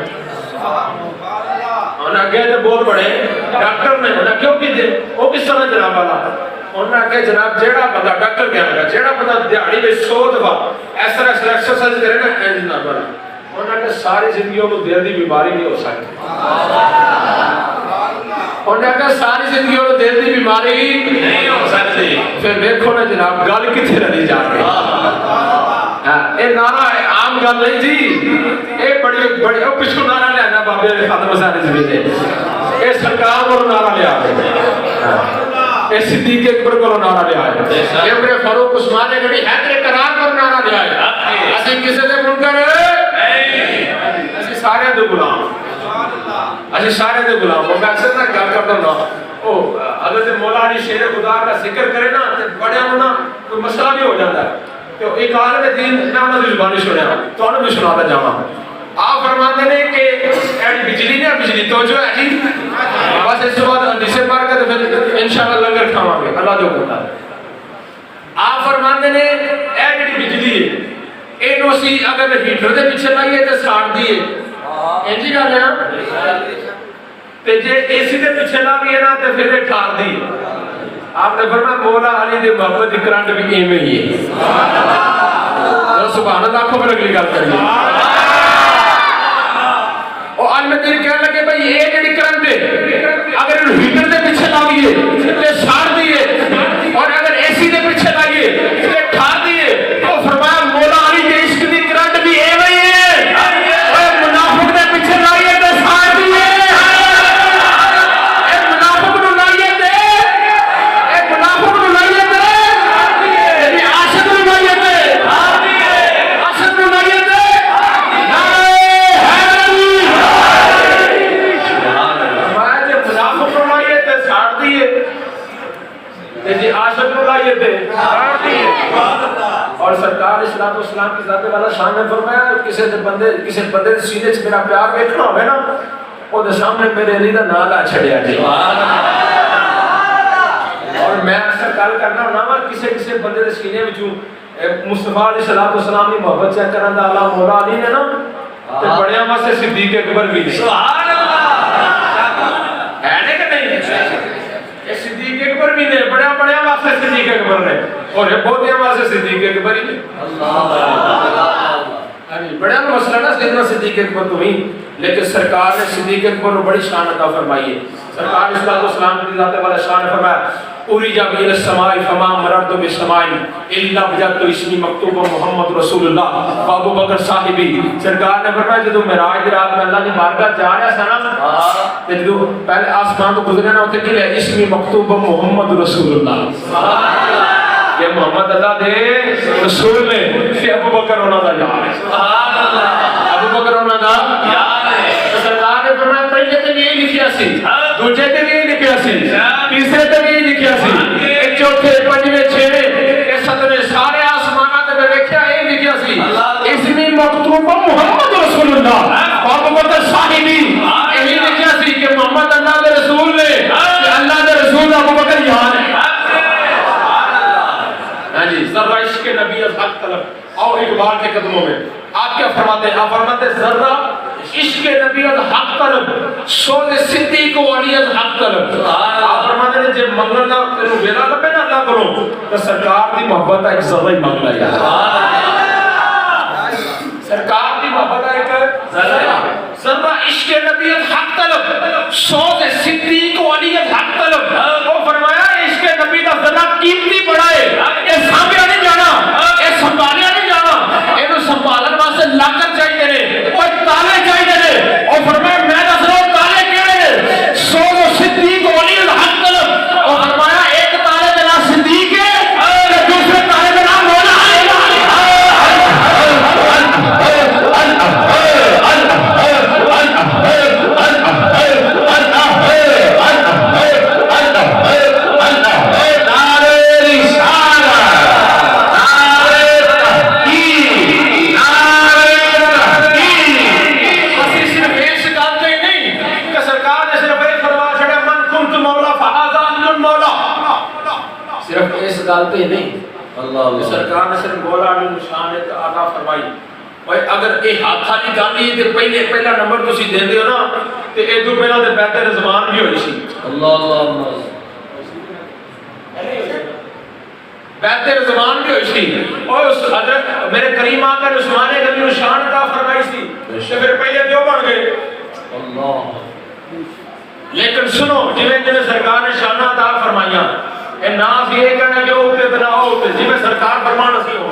انہوں نے کہا بہت بڑے ڈاکٹر نے انہوں نے کیوں کی دے وہ کس طرح جناب والا انہوں نے کہا جناب جیڑا بندہ ڈاکٹر کیا لگا جیڑا بندہ دیہڑی میں 100 دفعہ اس طرح ایکسرسائز کرے نا این جناب والا انہوں نے کہا ساری زندگیوں کو دل دی بیماری نہیں ہو سکتی انہوں نے کہا ساری زندگیوں کو دل دی بیماری نہیں ہو سکتی پھر دیکھو نا جناب گل کتنے رہی جا رہی اے نعرہ عام گل نہیں جی اے بڑی او پچھو نعرہ لے آنا بابے خاتم حسین رضوی نے اے سرکار کو نعرہ لے آئے اے صدیق اکبر کو نعرہ لے آئے اے عمر فاروق عثمان غنی حیدر کرار کو نعرہ لے آئے اسی کسی دے منکر نہیں اسی سارے دے غلام اسی سارے دے غلام وہ میں اکثر نہ گل کرتا ہوں او حضرت مولا علی شیر خدا کا ذکر کرے نا بڑے ہونا کوئی مسئلہ بھی ہو جاتا ہے تو ایک عالم دین نے انہوں نے زبانی سنیا تو انہوں نے سناتا جاما آپ فرماتے ہیں کہ ایڈی بجلی نہیں بجلی تو جو ہے جی بس اس بعد حدیث پاک کا تو پھر انشاءاللہ لنگر کھاواں گے اللہ جو کرتا ہے آپ فرماتے ہیں ایڈی بجلی ہے اینو سی اگر ہیٹر دے پیچھے لائیے تے ساڑ دیے انجی گل ہے نا تے جے اے سی دے پیچھے لائیے نا تے پھر ٹھار دی آپ نے فرمایا مولا علی دے محبت دی کرنٹ بھی ایویں ہی ہے سبحان اللہ آنکھوں پر اگلی گل کریے اور عالم دین کہنے لگے بھائی یہ جڑی کرنٹ ہے اگر ہیٹر دے پیچھے لائیے تے ساڑ دیے اور اگر اے سی دے پیچھے لائیے تے ٹھار دیے تو فرمایا مولا علی دے عشق دی کرنٹ بھی ایویں ہی ہے اور منافق دے پیچھے لائیے تے ساڑ دیے اور سرکار اسلام و اسلام کی ذات والا شان نے فرمایا کسی بندے دے سینے سے میرا پیار ویکھنا ہوئے نا وہ دے سامنے میرے علی دا نام لا چھڑیا جی اور میں اکثر گل کرنا ہونا وا کسی بندے دے سینے وچوں مصطفیٰ علیہ السلام دی محبت چیک کرن دا اللہ مولا علی نے نا تے بڑیاں واسطے صدیق اکبر بھی سبحان اللہ ہے نے کہ نہیں صدیق اکبر بھی نے بڑے واسطے صدیق اکبر نے اور بہت واسطے صدیق اکبر ہی نے بڑا مسئلہ نا سیدنا صدیق اکبر تو ہی لیکن سرکار نے صدیق اکبر کو بڑی شان عطا فرمائی ہے سرکار نے صلی اللہ علیہ ذات والا شان نے فرمایا پوری جب الى السماء فما مررت بالسماء الا وجدت اسمی مکتوب محمد رسول اللہ ابو بکر صاحبی سرکار نے فرمایا جب معراج دی رات میں اللہ کی بارگاہ جا رہا تھا نا تے جب پہلے آسمان تو گزرے نا اوتے کہ اسمی مکتوب محمد رسول اللہ سبحان اللہ یہ محمد اللہ دے رسول نے کہ ابو بکر انہاں دا یار ہے سبحان اللہ ابو بکر انہاں دا یار ہے سرکار نے فرمایا پہلے تے یہ لکھیا سی دوسرے تے بھی لکھیا سی تیسرے تے بھی لکھیا سی اے چوتھے پنجویں چھویں اے ستویں سارے آسماناں تے میں ویکھیا اے لکھیا سی اسمی مکتوب محمد رسول اللہ ابو بکر صاحبی یہی لکھیا سی کہ محمد اللہ دے رسول نے کہ اللہ دے رسول ابو بکر یار ہے ہاں جی اقبال کے قدموں میں. آپ کیا فرماتے ہیں؟ آپ فرماتے ہیں ذرہ عشق نبی از حق طلب سود صدیق و علی از حق طلب. آپ فرماتے ہیں جب منگل نہ تیرو ویلا لبے نہ اللہ کرو تو سرکار دی محبت ایک ذرہ ہی منگلا ہے. سرکار دی محبت ایک ذرہ عشق نبی از حق طلب سود صدیق و علی از حق طلب. وہ فرمایا عشق نبی دا ذرہ قیمتی بڑا ہے. یہ سامنے نہیں جانا, یہ سنبھالیا نہیں جانا, یہ سنبھالن واسطے لاکر چاہیے نے, اور تالے چاہیے نے. اور فرمایا میں دس رہا ہوں تالے کیڑے نے؟ سود صدیق و علی از حق طلب. اور فرمایا ایک تالے کا نام صدیق ہے, دوسرے تالے کا نام مولا ہے. گالتے نہیں اللہ سرکار نے صرف مولا علی نشان ہے عطا فرمائی. بھائی اگر یہ ہاتھ والی گل ہی تے پہلا نمبر تسی دیندے ہو نا تے اے تو پہلا تے بیت رضوان بھی ہوئی سی. اللہ اللہ بیت رضوان بھی ہوئی سی. اور اس حضرت میرے کریم آقا نے عثمان غنی نشان عطا فرمائی سی تے پھر پہلے دیو بن گئے. اللہ لیکن سنو جویں جویں سرکار نے شان عطا فرمائیاں اے ناف یہ کہنا کہ ہوتے بنا ہوتے جی میں سرکار فرمان نصیب ہو.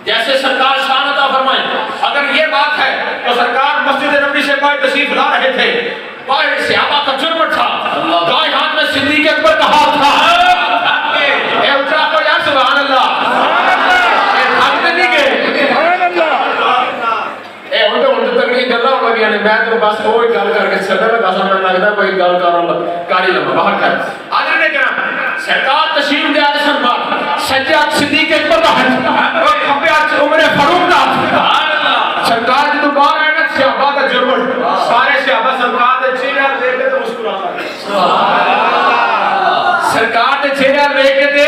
جیسے سرکار شان عطا فرمائیں. اگر یہ بات ہے تو سرکار مسجد نبی سے پائے تشریف لا رہے تھے, پائے صحابہ کا جرم تھا, دائیں ہاتھ میں صدیق اکبر کا ہاتھ تھا. اے اچھا کو یا سبحان اللہ, اے تھکتے نہیں گئے. اے ہوں تک نہیں گلا ہو گیا. میں تو بس کوئی گل کر کے چلتا لگا سا, میں لگتا کوئی گل کاری لما باہر کر. آج نے کہنا سرکار تشریف دے آج سنبھال سجاد صدیق اکبر کا ہاتھ اور کھپے ہاتھ عمر فاروق کا ہاتھ. سرکار جدو باہر آئے نا صحابہ کا جرم سارے صحابہ سرکار دے چہرے دیکھ کے تو مسکراتا ہے. سرکار دے چہرے دیکھ کے تے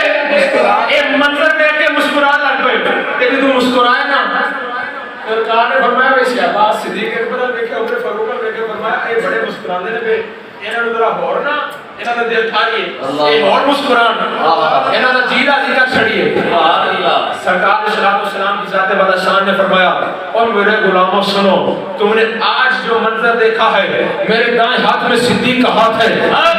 اے منظر دیکھ کے مسکرا لگ پے. تے جدو مسکرائے نا سرکار نے فرمایا وے صحابہ صدیق اکبر دیکھے عمر فاروق دیکھے فرمایا اے بڑے مسکراندے نے پے, انہاں نوں ذرا ہور نا انہاں دا دل ٹھاریے, اے ہور مسکران, انہاں دا جی دا ذکر چھڑیے. سبحان اللہ. سرکار صلی اللہ علیہ وسلم کی ذات بلا شان نے فرمایا اور میرے غلاموں سنو, تم نے آج جو منظر دیکھا ہے میرے دائیں ہاتھ میں صدیق کا ہاتھ ہے,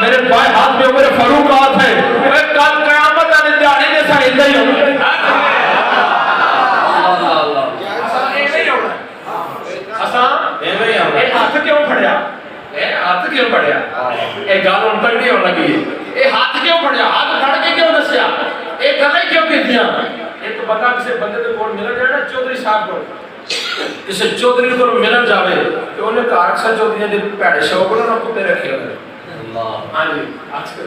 میرے بائیں ہاتھ میں عمر فاروق کا ہاتھ ہے. اے کل قیامت والے دہاڑے جیسا ادھر ہی ہوگا. ہاتھ کیوں پھڑیا, ہاتھ کیوں پڑیا, اے گل ان تک نہیں ہونے لگی. اے ہاتھ کیوں پڑیا, ہاتھ پھڑ کے کیوں دسیا, اے گلیں کیوں کیتیاں. یہ تو پتا کسی بندے دے کول ملن جائے نا چودھری صاحب کو, کسی چودھری کو ملن جاوے کہ انہیں گھر اکثر چودھریاں دے پیڑے شوق نہ کتے رکھے ہوئے. ہاں جی اکثر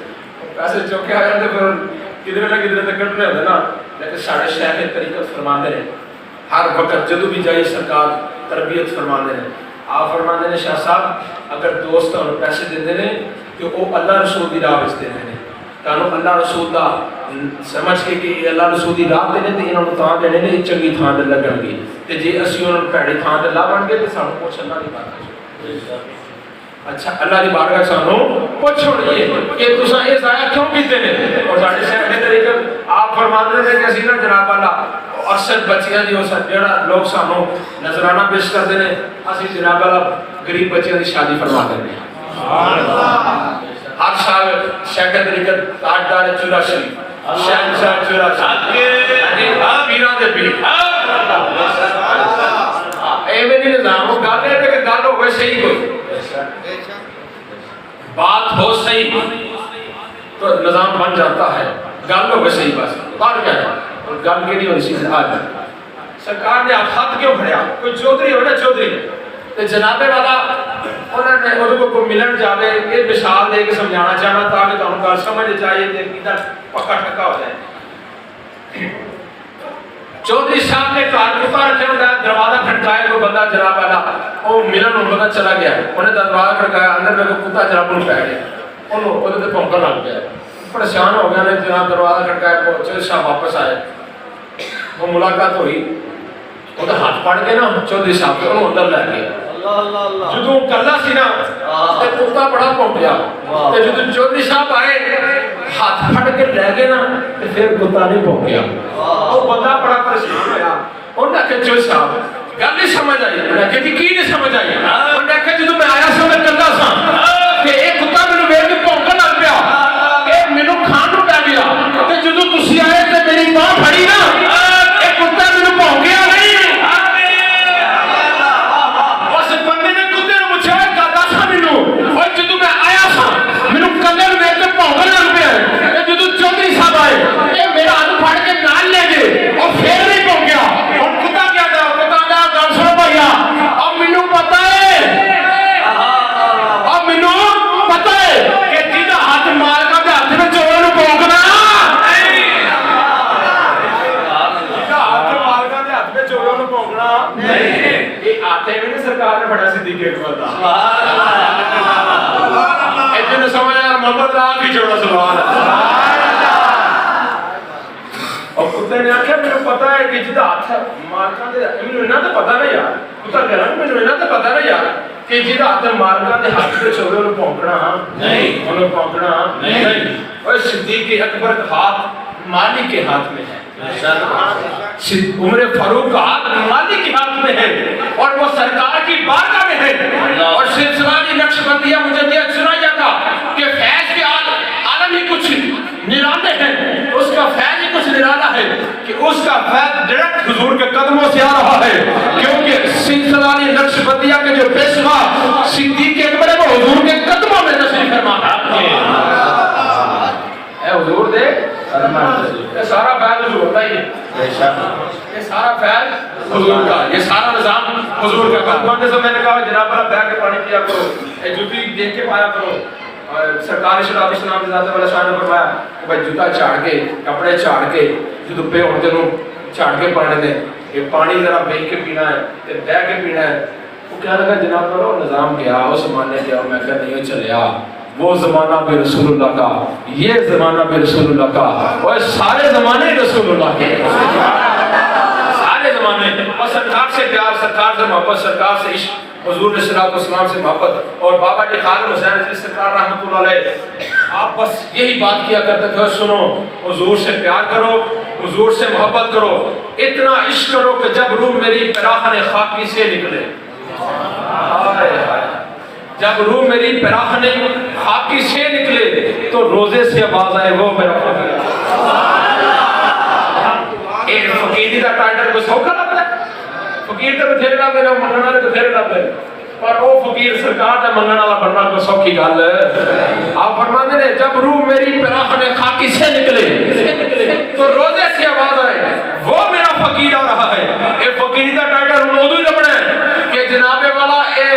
پیسے چوکے آ جاتے پھر کدھر نہ کدھر تے کٹنے ہوتے نا. لیکن سارے شیخ طریقت فرماندے ہیں ہر وقت جدو بھی جائے سرکار تربیت فرماندے ہیں. آپ فرماندے ہیں شاہ صاحب اگر دوست انہوں پیسے دیتے ہیں کہ وہ اللہ رسول دی راہ بچتے ہیں, کانو اللہ رسول دا سمجھ کے کہ اللہ رسول دی راہ دینے تے انہوں تاں دینے نے چنگی تھاں دے لگن گی. تے جے اسی انہوں پیڑی تھاں دے لا بن گئے تے سانو پوچھ اللہ دی بارگاہ. اچھا اللہ دی بارگاہ سانو پوچھو کہ تساں اے ضائع کیوں کیتے نے. اور ساڈے شیخ نے طریقہ آپ فرماندے ہیں کہ اسی نا جناب اللہ اکثر بچیاں دی جڑا لوگ سانو نذرانہ پیش کردے نے, اسی جناب اللہ غریب بچیاں دی شادی فرما دیندے ہیں. سبحان اللہ. ہر سال شیخ طریقت تاجدار چورا شریف شہنشاہ چورا شریف پیراں دے پیر ایویں نہیں نظام ہو گل ہے کہ گل ہوے صحیح کوئی بات ہو صحیح تو نظام بن جاتا ہے. گل ہوے صحیح بس بن گیا اور گل کیڑی ہونی سی آج سرکار نے ہاتھ کیوں پھڑیا. کوئی چودھری ہو نا چودھری تے جناب والا انہوں نے اودوں کو ملن جاوے یہ مثال دے کے سمجھانا چاہنا تاکہ تانوں گل سمجھ آئے تے کیدا پکا ٹھکا ہو جائے. چودھری صاحب نے گھر کتا رکھے ہوندا دروازہ کھٹکایا کوئی بندہ جناب والا وہ ملن ہوں بندہ چلا گیا, انہیں دروازہ کھٹکایا اندر میں کوئی کتا جناب نوں پی گیا, انہوں اودے تے بھونکن لگ گیا, پریشان ہو گیا نے جناب دروازہ کھٹکایا چودھری صاحب واپس آئے. وہ ملاقات ہوئی وہ ہاتھ پڑ کے نا چودھری صاحب کے انہوں اندر لے گیا جدوں کلا سی نا تے کتا بڑا پونپیا تے جدوں چودھری صاحب آئے ہاتھ پھڑ کے لے گئے نا تے پھر کتا نہیں پونپیا وہ بندہ بڑا پریشان ہویا انہوں نے کہا چودھری صاحب گل نہیں سمجھ آئی انہوں نے کہا کی نہیں سمجھ آئی انہوں نے کہا جدوں میں آیا سا میں کلا سا تے ایک کتا مینوں ویکھ کے پونکن لگ پیا اے مینوں کھان نوں پے گیا تے جدوں تسی آئے تے میری باہ پھڑی نا اے کتا مینوں پونکیا نہیں سرکار نے بڑا صدیق اکبر تھا اتنے سمجھ آیا محمد راہ کی چھوڑا سبحان اور کتے نے آخیا میرے پتا ہے کہ جدا ہاتھ مالکاں دے مینوں انہاں تے پتہ نہیں یار کتا کہہ رہا مینوں انہاں تے پتہ نہیں یار کہ جدا ہاتھ مالکاں دے ہاتھ وچ ہوے انہوں پونکنا نہیں انہوں پونکنا نہیں اور صدیق اکبر کا ہاتھ مالی کے ہاتھ میں ہے عمر فاروق کا ہاتھ مالی کے ہاتھ میں ہے اور وہ سرکار کی بارگاہ میں ہے اور سلسلہ نقشبندیہ مجدد سنایا جاتا کہ فیض کے عالم ہی کچھ نرانے ہیں اس کا فیض ہی کچھ نرانا ہے کہ اس کا فیض ڈائریکٹ حضور کے قدموں سے آ رہا ہے کیونکہ سلسلہ نقشبندیہ کے جو پیشوا صدیق اکبر ہے وہ حضور کے قدموں میں تشریف فرما ہے اے حضور دے یہ سارا فیض حضور کا ہی ہے یہ سارا فیض حضور کا یہ سارا نظام حضور کا کہا سے میں نے کہا جناب اللہ بیٹھ کے پانی پیا کرو اے جوتی دیکھ کے پایا کرو سرکار شراب اسلام کی ذات والا شاہ نے فرمایا کہ بھائی جوتا چاڑ کے کپڑے چاڑ کے جو دبے ہوتے ہیں چاڑ کے پانے دیں یہ پانی ذرا بیٹھ کے پینا ہے تے بیٹھ کے پینا ہے وہ کہنے لگا جناب اللہ نظام کیا اس زمانے کیا میں کہا نہیں چلیا وہ زمانہ بھی رسول اللہ کا یہ زمانہ بھی رسول اللہ کا اور سارے زمانے رسول اللہ کے سارے زمانے اور سرکار سے پیار سرکار سے محبت سرکار سے عشق حضور صلی اللہ علیہ وسلم سے محبت اور بابا جی خادم حسین علی سرکار رحمۃ اللہ علیہ آپ بس یہی بات کیا کرتے تھے سنو حضور سے پیار کرو حضور سے محبت کرو اتنا عشق کرو کہ جب روح میری پیراہن خاکی سے نکلے جب روح میری پیراہن خاکی سے نکلے تو روزے سے آواز آئے وہ میرا فقیر ایک فقیری دا ٹائٹل کو سوکھا لگتا ہے فقیر تے بتھیرے لگتے ہیں منگن والے بتھیرے لگتے ہیں پر وہ فقیر سرکار تے منگن والا بننا کوئی سوکھی گل آپ فرماتے ہیں جب روح میری پیراہن خاکی سے نکلے تو روزے سے آواز آئے وہ میرا فقیر آ رہا ہے ایک فقیری دا ٹائٹل ہن ادو ہی لبنا ہے کہ جناب والا اے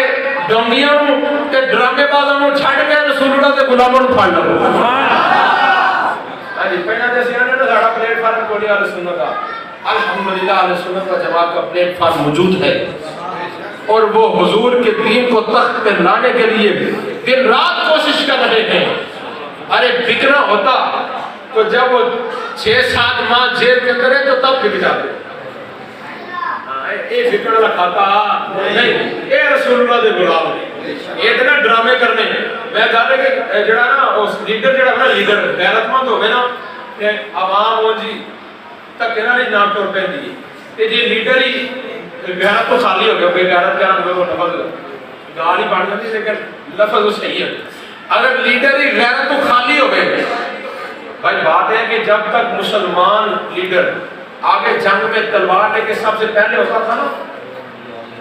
ڈونگیاں نو تے ڈرامے بازاں نو چھڈ کے رسول اللہ دے غلاماں نو پھڑ لو ہاں جی پہلا تے سیاں نے ساڈا پلیٹ فارم کھولیا اہل سنت کا الحمدللہ اہل سنت و جماعت کا پلیٹ فارم موجود ہے اور وہ حضور کے دین کو تخت پہ لانے کے لیے دن رات کوشش کر رہے ہیں ارے بکنا ہوتا تو جب وہ 6-7 ماہ جیل کے اندر ہے تو تب بک جاتے اے بکنا لکھاتا نہیں اے رسول اللہ دے غلام یہ اتنا ڈرامے کرنے میں کہا رہے کہ جڑا نا اس لیڈر جڑا نا لیڈر غیرت مند ہوئے نا کہ عوام ہو جی تک نا نہیں نام طور پہ دی کہ جی لیڈر ہی غیرت تو خالی ہو گیا بے غیرت کے نام وہ لفظ گال ہی پڑھ جاتی لیکن لفظ وہ صحیح ہے اگر لیڈر ہی غیرت تو خالی ہو گئے بھائی بات ہے کہ جب تک مسلمان لیڈر آگے جنگ میں تلوار لے کے سب سے پہلے ہوتا تھا نا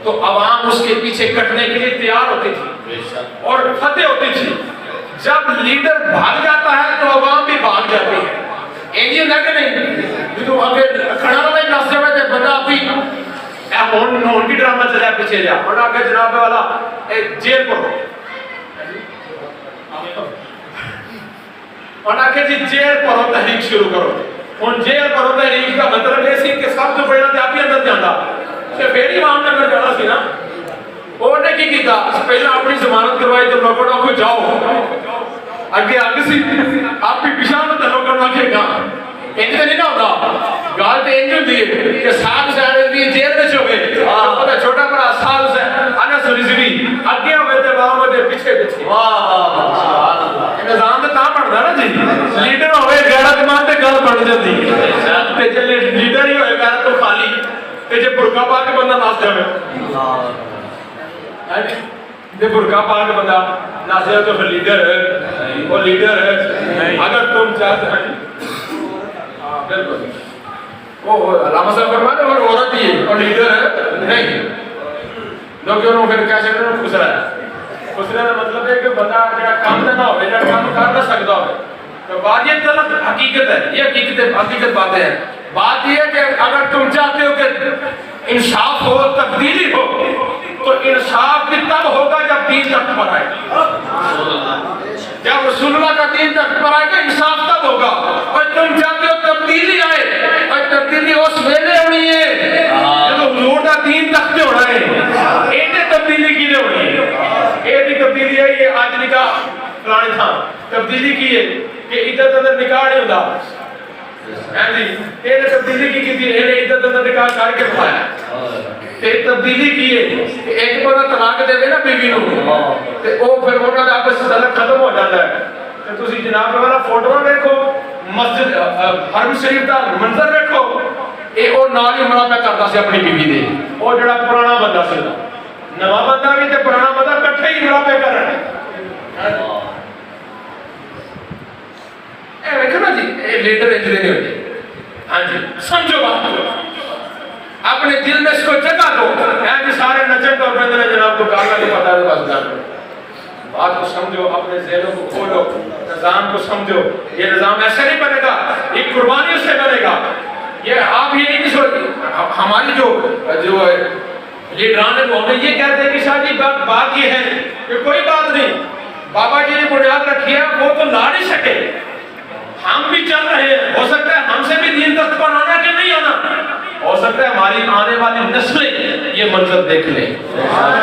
تو عوام اس کے پیچھے کٹنے کے لیے تیار ہوتی تھی اور فتح ہوتی تھی جب لیڈر بھاگ جاتا ہے تو عوام بھی بھاگ جاتی ہے یہ نہ کہ نہیں جو آگے کھڑا والا ہی راستے میں تھے بندہ بھی ہون کی ڈرامہ چلے پیچھے جا اور آگے جناب والا جیل پر ہو اور آگے جی جیل پر ہو تحریک شروع کرو ان جیل پر ہو تحریک کا مطلب یہ سی کہ سب جو پڑھنا تھے آپ ہی اندر جانا کہ پھر ہی وہاں نگر جانا سی نا وہ نے کی کیتا پہلے اپنی ضمانت کروائی تو لوگوں کو جاؤ آگے آگے سی آپ بھی پیشان تلو کرنا کے گا انج تے نہیں نہ ہوندا گل تے انج ہوندی ہے کہ صاحب حسین دی جیل وچ ہوے پتہ چھوٹا بڑا صاحب حسین انس رضوی اگے ہوے تے باہم دے پیچھے پیچھے واہ واہ سبحان اللہ نظام تے تاں بندا نا جی لیڈر ہوے غیرت مند تے گل بن جاندی تے جے لیڈر ہی ہوے غیرت تو خالی تے جے برقع پا کے بندہ ناچ جاوے ہاں جی جے برقع پا کے بندہ ناچے تو پھر لیڈر ہے وہ لیڈر ہے اگر تم چاہتے ہیں بالکل وہ علامہ صاحب فرماتے ہیں اور عورت ہی ہے اور لیڈر ہے نہیں کیونکہ انہوں پھر کیا چاہتے ہیں خسرا ہے خسرا کا مطلب ہے کہ بندہ جڑا کام نہ ہو جڑا کام کر نہ سکتا ہو تو بات یہ طلب حقیقت ہے یہ حقیقت باتیں ہیں بات یہ ہے کہ اگر تم چاہتے ہو کہ انصاف ہو تبدیلی ہو تو انصاف بھی تب ہوگا جب دین تخت پر آئے جب رسول اللہ کا دین تخت پر آئے گا انصاف تب ہوگا اور تم چاہتے ہو تبدیلی آئے اور تبدیلی اس ویلے ہونی ہے جب حضور کا دین تخت ہونا ہے یہ تبدیلی کی نہیں ہونی ہے یہ تبدیلی ہے یہ آج نکاح فلانے تھا تبدیلی کی ہے کہ عدت اندر نکاح نہیں ہوتا جی یہ تبدیلی کی تھی یہ عدت اندر نکاح کر کے بتایا تے تبدیلی کی ہے کہ ایک بندہ طلاق دے نا بیوی نو تے او پھر انہاں دا آپس تعلق ختم ہو جاتا ہے تے تسی جناب والا فوٹو دیکھو مسجد حرم شریف دا منظر دیکھو اے او نال ہی مڑا پہ کردا سی اپنی بیوی دے او جڑا پرانا بندہ سی نواں بندہ بھی تے پرانا بندہ اکٹھے ہی مڑا پہ کر رہے ہیں اے ویکھو نا جی اے لیڈر اجلے نہیں ہوتے ہاں جی سمجھو بات اپنے دل میں اس کو جگہ دو جی سارے نچن تو اپنے دل جناب کو کاغذ نہیں پتا ہے بس جان بات کو سمجھو اپنے ذہنوں کو کھولو نظام کو سمجھو یہ نظام ایسے نہیں بنے گا یہ قربانی سے بنے گا یہ آپ یہ نہیں سوچ ہماری جو لیڈران ہے وہ ہمیں یہ کہتے ہیں کہ شاہ جی بات یہ ہے کہ کوئی بات نہیں بابا جی نے بنیاد رکھی ہے وہ تو لا نہیں سکے ہم بھی چل رہے ہیں ہو سکتا ہے ہم سے بھی دین تخت پر آنا کہ نہیں آنا ہو سکتا ہے ہماری آنے والی نسلیں یہ منظر دیکھ لیں آنے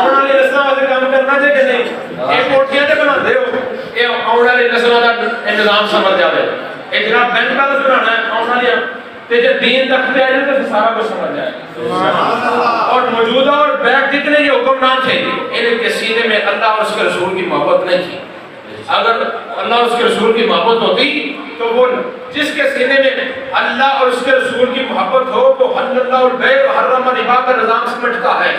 والی نسلیں والے کام کرنا چاہیے کہ نہیں ایک کوٹھیاں تے بنا دے ہو یہ آنے والی نسلوں کا انتظام سمجھ جائے ایک جناب بینک بیلنس بنانا ہے آنے والی تے جب دین تخت پہ آئے تو سارا کچھ سمجھ جائے اور موجودہ اور بیک جتنے یہ حکمران تھے ان کے سینے میں اللہ اور اس کے رسول کی محبت نہیں تھی اگر اللہ اور اس کے رسول کی محبت ہوتی تو وہ جس کے سینے میں اللہ اور اس کے رسول کی محبت ہو تو حل اللہ البیع وحرم الربا کا نظام سمجھتا ہے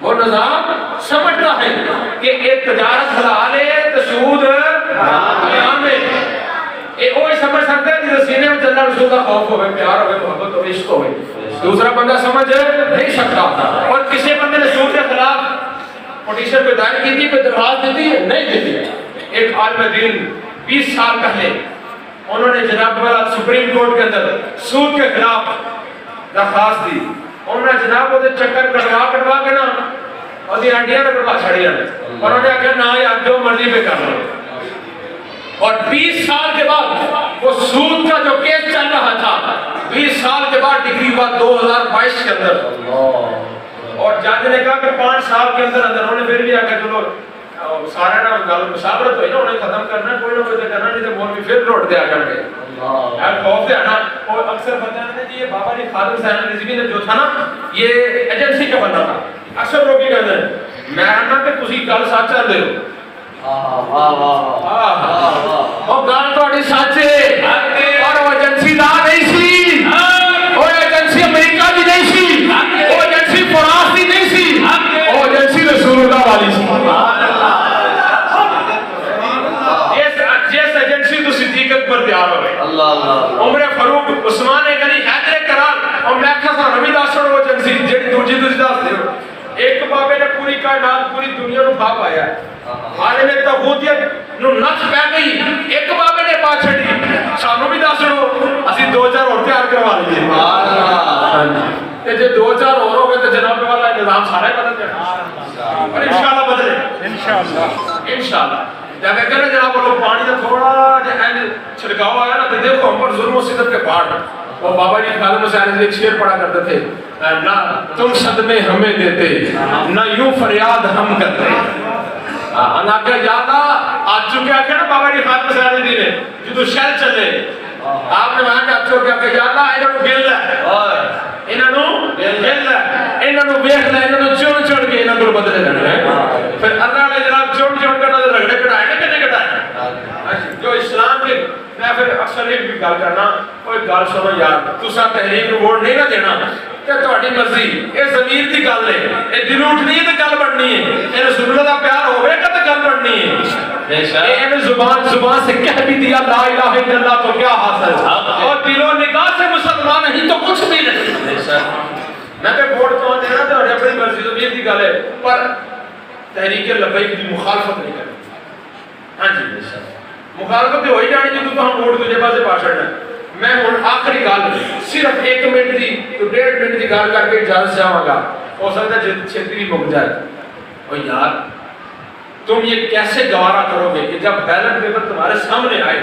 وہ نظام سمجھتا ہے کہ ایک تجارت حلال ہے تو سود حرام ہے وہ سمجھ سکتا ہے جس سینے میں اللہ رسول کا خوف ہوئے پیار ہوئے محبت ہوئے عشق ہوئے دوسرا بندہ سمجھ نہیں سکتا اور کسی بندے نے سود کے خلاف پوٹیشن پہ دائر کی تھی کہ درخواست دیتی ہے نہیں دیتی ایک عالم دین 20 سال پہلے انہوں نے جناب والا سپریم کورٹ کے اندر سود کے خلاف درخواست دی انہوں نے جناب وہ چکر کٹوا کے نا اور دی انڈیا کٹوا چھڑی رہے اور انہوں نے کہا نہ یار جو مرضی پہ کر لو اور 20 سال کے بعد وہ سود کا جو کیس چل رہا تھا 20 سال کے بعد ڈگری ہوا 2022 کے اندر اور جج نے کہا کہ 5 سال کے اندر انہوں نے پھر بھی آکا چلو سارا نا گل مشاورت ہوئی نا انہیں ختم کرنا کوئی نہ کوئی کرنا نہیں تو مولوی پھر لوٹ دیا کر کے یار خوف سے آنا اور اکثر بندہ نے جی یہ بابا جی خادم حسین رضوی نے جو تھا نا یہ ایجنسی کا بننا تھا اکثر لوگ یہ کہتے ہیں میں آنا کہ تسی گل سچ چل رہے ہو اور گل تہاڈی سچ ہے اور وہ ایجنسی دا نہیں سی وہ ایجنسی امریکہ دی نہیں سی وہ ایجنسی فرانس دی نہیں سی وہ ایجنسی رسول اللہ والی سی جس ایجنسی تو صدیقت پر تیار ہو گئے عمر فاروق عثمان غنی حیدر کرار اور میں کھا سا نبی داسڑ وہ ایجنسی جڑی دوجی داس دے ایک بابے نے پوری کائنات پوری دنیا نو بھا پایا عالم تاغوتیت نو نچ پہ گئی ایک بابے نے پا چھڑی سانو بھی داسڑو اسی 2000 اور تیار کروا لیجیے کہ جو 2000 اور ہو گئے تو جناب والا نظام سارا ہی بدل جائے اور انشاءاللہ بدلے انشاءاللہ جب کہ کہنے جناب وہ پانی کا تھوڑا جو چھڑکاؤ آیا نا تو دیکھو ہم پر ظلم و ستم کے پاٹ وہ بابا جی خادم حسین ایک شعر پڑھا کرتے تھے نہ تم صدمے ہمیں دیتے نہ یوں فریاد ہم کرتے انا کہ یادا آج چکے آکے نا بابا جی خاتم سیادی دی نے جدو شہر چلے آپ نے وہاں آج چکے آکے یادا انہوں نے گل ہے انہوں نے گل ہے انہوں نے بیخ لے انہوں نے چون چون کے انہوں نے بدلے جانے ہیں پھر اللہ نے جناب چون چون کا نظر رگڑے کٹائے نا کہنے کٹائے جو اسلام کے میں پھر اکثر ایک بھی گال کرنا کوئی گال سنو یار تُسا تحریک کو ووٹ نہیں نہ دینا کہ تہاڈی مرضی یہ ضمیر دی گل ہے یہ دل اٹھنی ہے تے گل بننی ہے یہ رسول اللہ دا پیار ہوے گا تے گل بننی ہے یہ زبان سے کہہ بھی دیا لا الہ الا اللہ تو کیا حاصل اور دل و نگاہ سے مسلمان نہیں تو کچھ بھی نہیں میں تے ووٹ تو دینا تے اپنی مرضی ضمیر دی گل ہے پر تحریک لبیک دی مخالفت نہیں کرنی ہاں جی مخالفت ہوئی جانی جی تو ہم ووٹ تجھے پاسے پا چھڑنا میں ہوں آخری گال صرف 1 منٹ دی تو 1.5 منٹ دی گال کر کے اجازت سے آواں گا ہو سکتا ہے چھتی بھی مک جائے اور یار تم یہ کیسے گوارا کرو گے کہ جب بیلٹ پیپر تمہارے سامنے آئے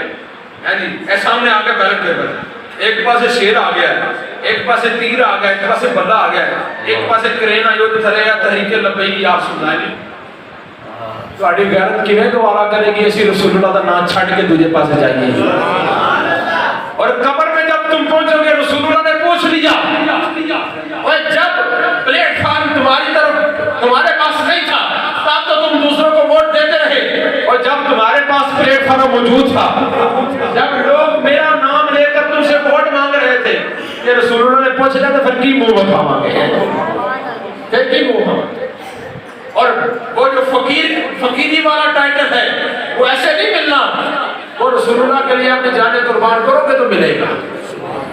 اے سامنے آ گیا بیلٹ پیپر ایک پاسے شیر آ گیا ایک پاسے تیر آ گیا ایک پاسے بلہ آ گیا ایک پاسے کرین آئیو تھلے یا تحریک لبیک آپ سنائیں تو آڑی غیرت کیویں گوارا کرے گی اسی رسول اللہ دا نام چھڑ کے دوجے پاسے جائیے اور قبر میں جب تم پہنچو گے رسول اللہ نے پوچھ لیا اور جب پلیٹ فارم تمہاری طرف تمہارے پاس نہیں تھا تب تو تم دوسروں کو ووٹ دیتے رہے اور جب تمہارے پاس پلیٹ فارم موجود تھا جب لوگ میرا نام لے کر تم سے ووٹ مانگ رہے تھے کہ رسول اللہ نے پوچھ لیا تو پھر کی منہ بکھا مانگے پھر کی منہ مانگے اور وہ جو فقیری والا ٹائٹل ہے وہ ایسے نہیں ملنا وہ رسول اللہ کے لیے اپنے جانے قربان کرو گے تو ملے گا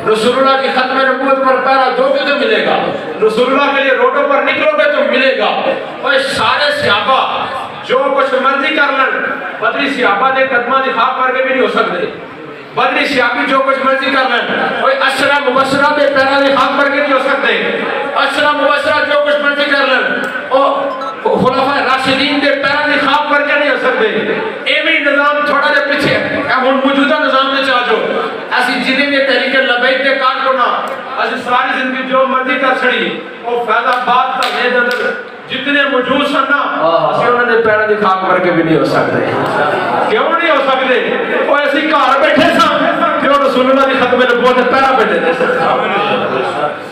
رسول اللہ کی ختم نبوت پر پہرا دو گے تو ملے گا رسول اللہ کے لیے روڈوں پر نکلو گے تو ملے گا اور سارے صحابہ جو کچھ مرضی کر لن بدری صحابہ دے قدمہ دی خواب کر کے بھی نہیں ہو سکتے بدری صحابی جو کچھ مرضی کر لن کوئی عشرہ مبشرہ دے پہرا دی خواب کر کے نہیں ہو سکتے عشرہ مبشرہ جو کچھ مرضی کر لن خلفاء راشدین دے پیرا دی خواب کر کے نہیں ہو سکتے ایویں نظام تھوڑا جا پیچھے ہن موجودہ نظام میں چاہ جو ایسی جنہیں میں تحریک لبیک دے کار کرنا ایسی ساری زندگی جو مرضی کر چھڑی وہ فیض آباد کا یہ اندر جتنے موجود سننا اسی انہوں نے پیرا دی خواب کر کے بھی نہیں ہو سکتے کیوں نہیں ہو سکتے وہ ایسی کار بیٹھے سا کہ وہ رسول اللہ دی ختم نبوت پیرا بیٹھے تھے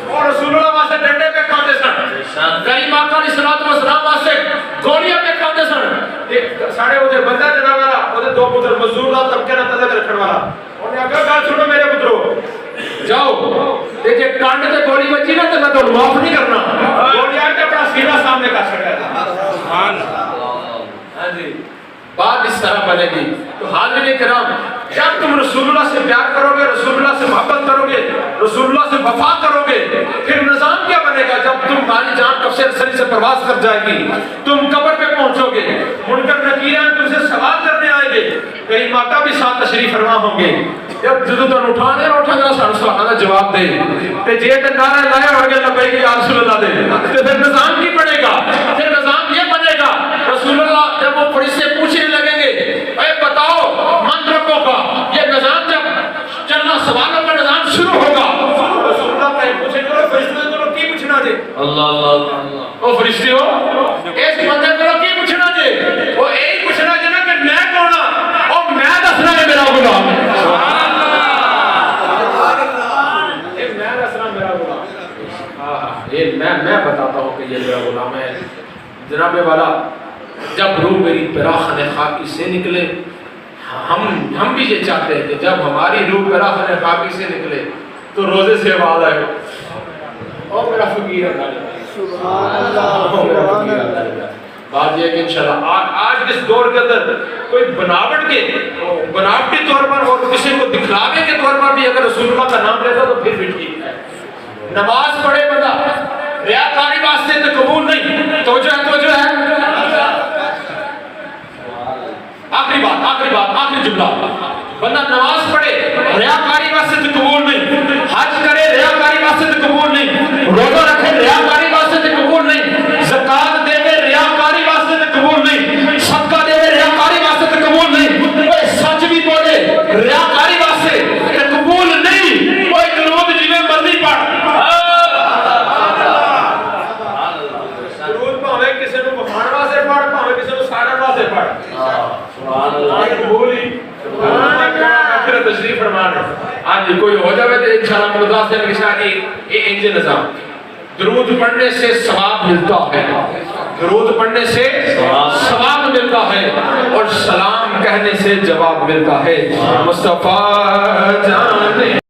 اور رسول اللہ واسطے ڈنڈے پہ کھاتے سن کریم آقا علیہ الصلوۃ والسلام واسطے گولیاں پہ کھاتے سن ساڑھے وہ بندہ جناب والا وہ دو پتر مزدور دا طبقے نہ تلک رکھن والا انہیں آگے گل سنو میرے پترو جاؤ دیکھیں کانڈ تے گولی بچی نا تو میں تو معاف نہیں کرنا گولی آ کے اپنا سینہ سامنے کا چھڑا سبحان ہاں جی بات اس طرح بنے گی تو حاضرین کرام جب تم رسول اللہ سے پیار کرو گے رسول اللہ سے محبت کرو گے رسول اللہ سے وفا کرو گے پھر نظام کیا بنے گا جب تم تمہاری جان کفشر سری سے پرواز کر جائے گی تم قبر پہ پہنچو گے منکر نکیران تم سے سوال کرنے آئیں گے کہیں ماتا بھی ساتھ تشریف فرما ہوں گے جب جدو تن اٹھانے اٹھا گا سارا سوالوں کا جواب دے تے جے تے نعرہ لائے ہو گے لبیک یا رسول اللہ دے تے پھر نظام کی بنے گا پھر نظام یہ بنے گا رسول اللہ جب وہ فرشتے پوچھنے لگیں گے اے بتاؤ من ربوں کا یہ نظام جب چلنا سوالوں کا نظام شروع ہوگا رسول اللہ کہیں پوچھیں گے فرشتے تو کی پوچھنا دے اللہ اللہ او فرشتے ہو اس بندے کو کی پوچھنا دے وہ یہی پوچھنا دے نا کہ میں کون ہوں اور میں دسنا ہے میرا غلام سبحان میں بتاتا ہوں کہ یہ میرا غلام ہے جناب والا جب روح میری پراخن خاکی سے نکلے ہم بھی یہ چاہتے ہیں کہ جب ہماری روح پراخن خاکی سے نکلے تو روزے سے آواز آئے اور میرا فقیر اللہ بات یہ کہ انشاءاللہ آج اس دور کے اندر کوئی بناوٹی طور پر اور کسی کو دکھلاوے کے طور پر بھی اگر رسول اللہ کا نام لیتا تو پھر بھی ٹھیک ہے نماز پڑھے بندہ ریاکاری واسطے تو قبول نہیں توجہ ہے آخری جملہ بندہ نماز پڑھے ریاکاری واسطے تو قبول نہیں حج کرے ریاکاری واسطے تو قبول نہیں روزہ رکھے ریاکاری واسطے تو قبول نہیں زکات دے ریاکاری واسطے تو قبول نہیں صدقہ دے ریاکاری واسطے تو قبول نہیں کوئی سچ بھی بولے ریاکاری واسطے تو قبول نہیں کوئی درود جویں مرضی پڑھ درود پاوے کسی نو بخان واسطے پڑھ پاوے کسی نو سارے واسطے پڑھ فرمانے آج کوئی ہو جاوے تو انشاءاللہ مدرسہ سے نشا کی یہ انج نظام درود پڑھنے سے ثواب ملتا ہے درود پڑھنے سے ثواب ملتا ہے اور سلام کہنے سے جواب ملتا ہے مصطفیٰ جانے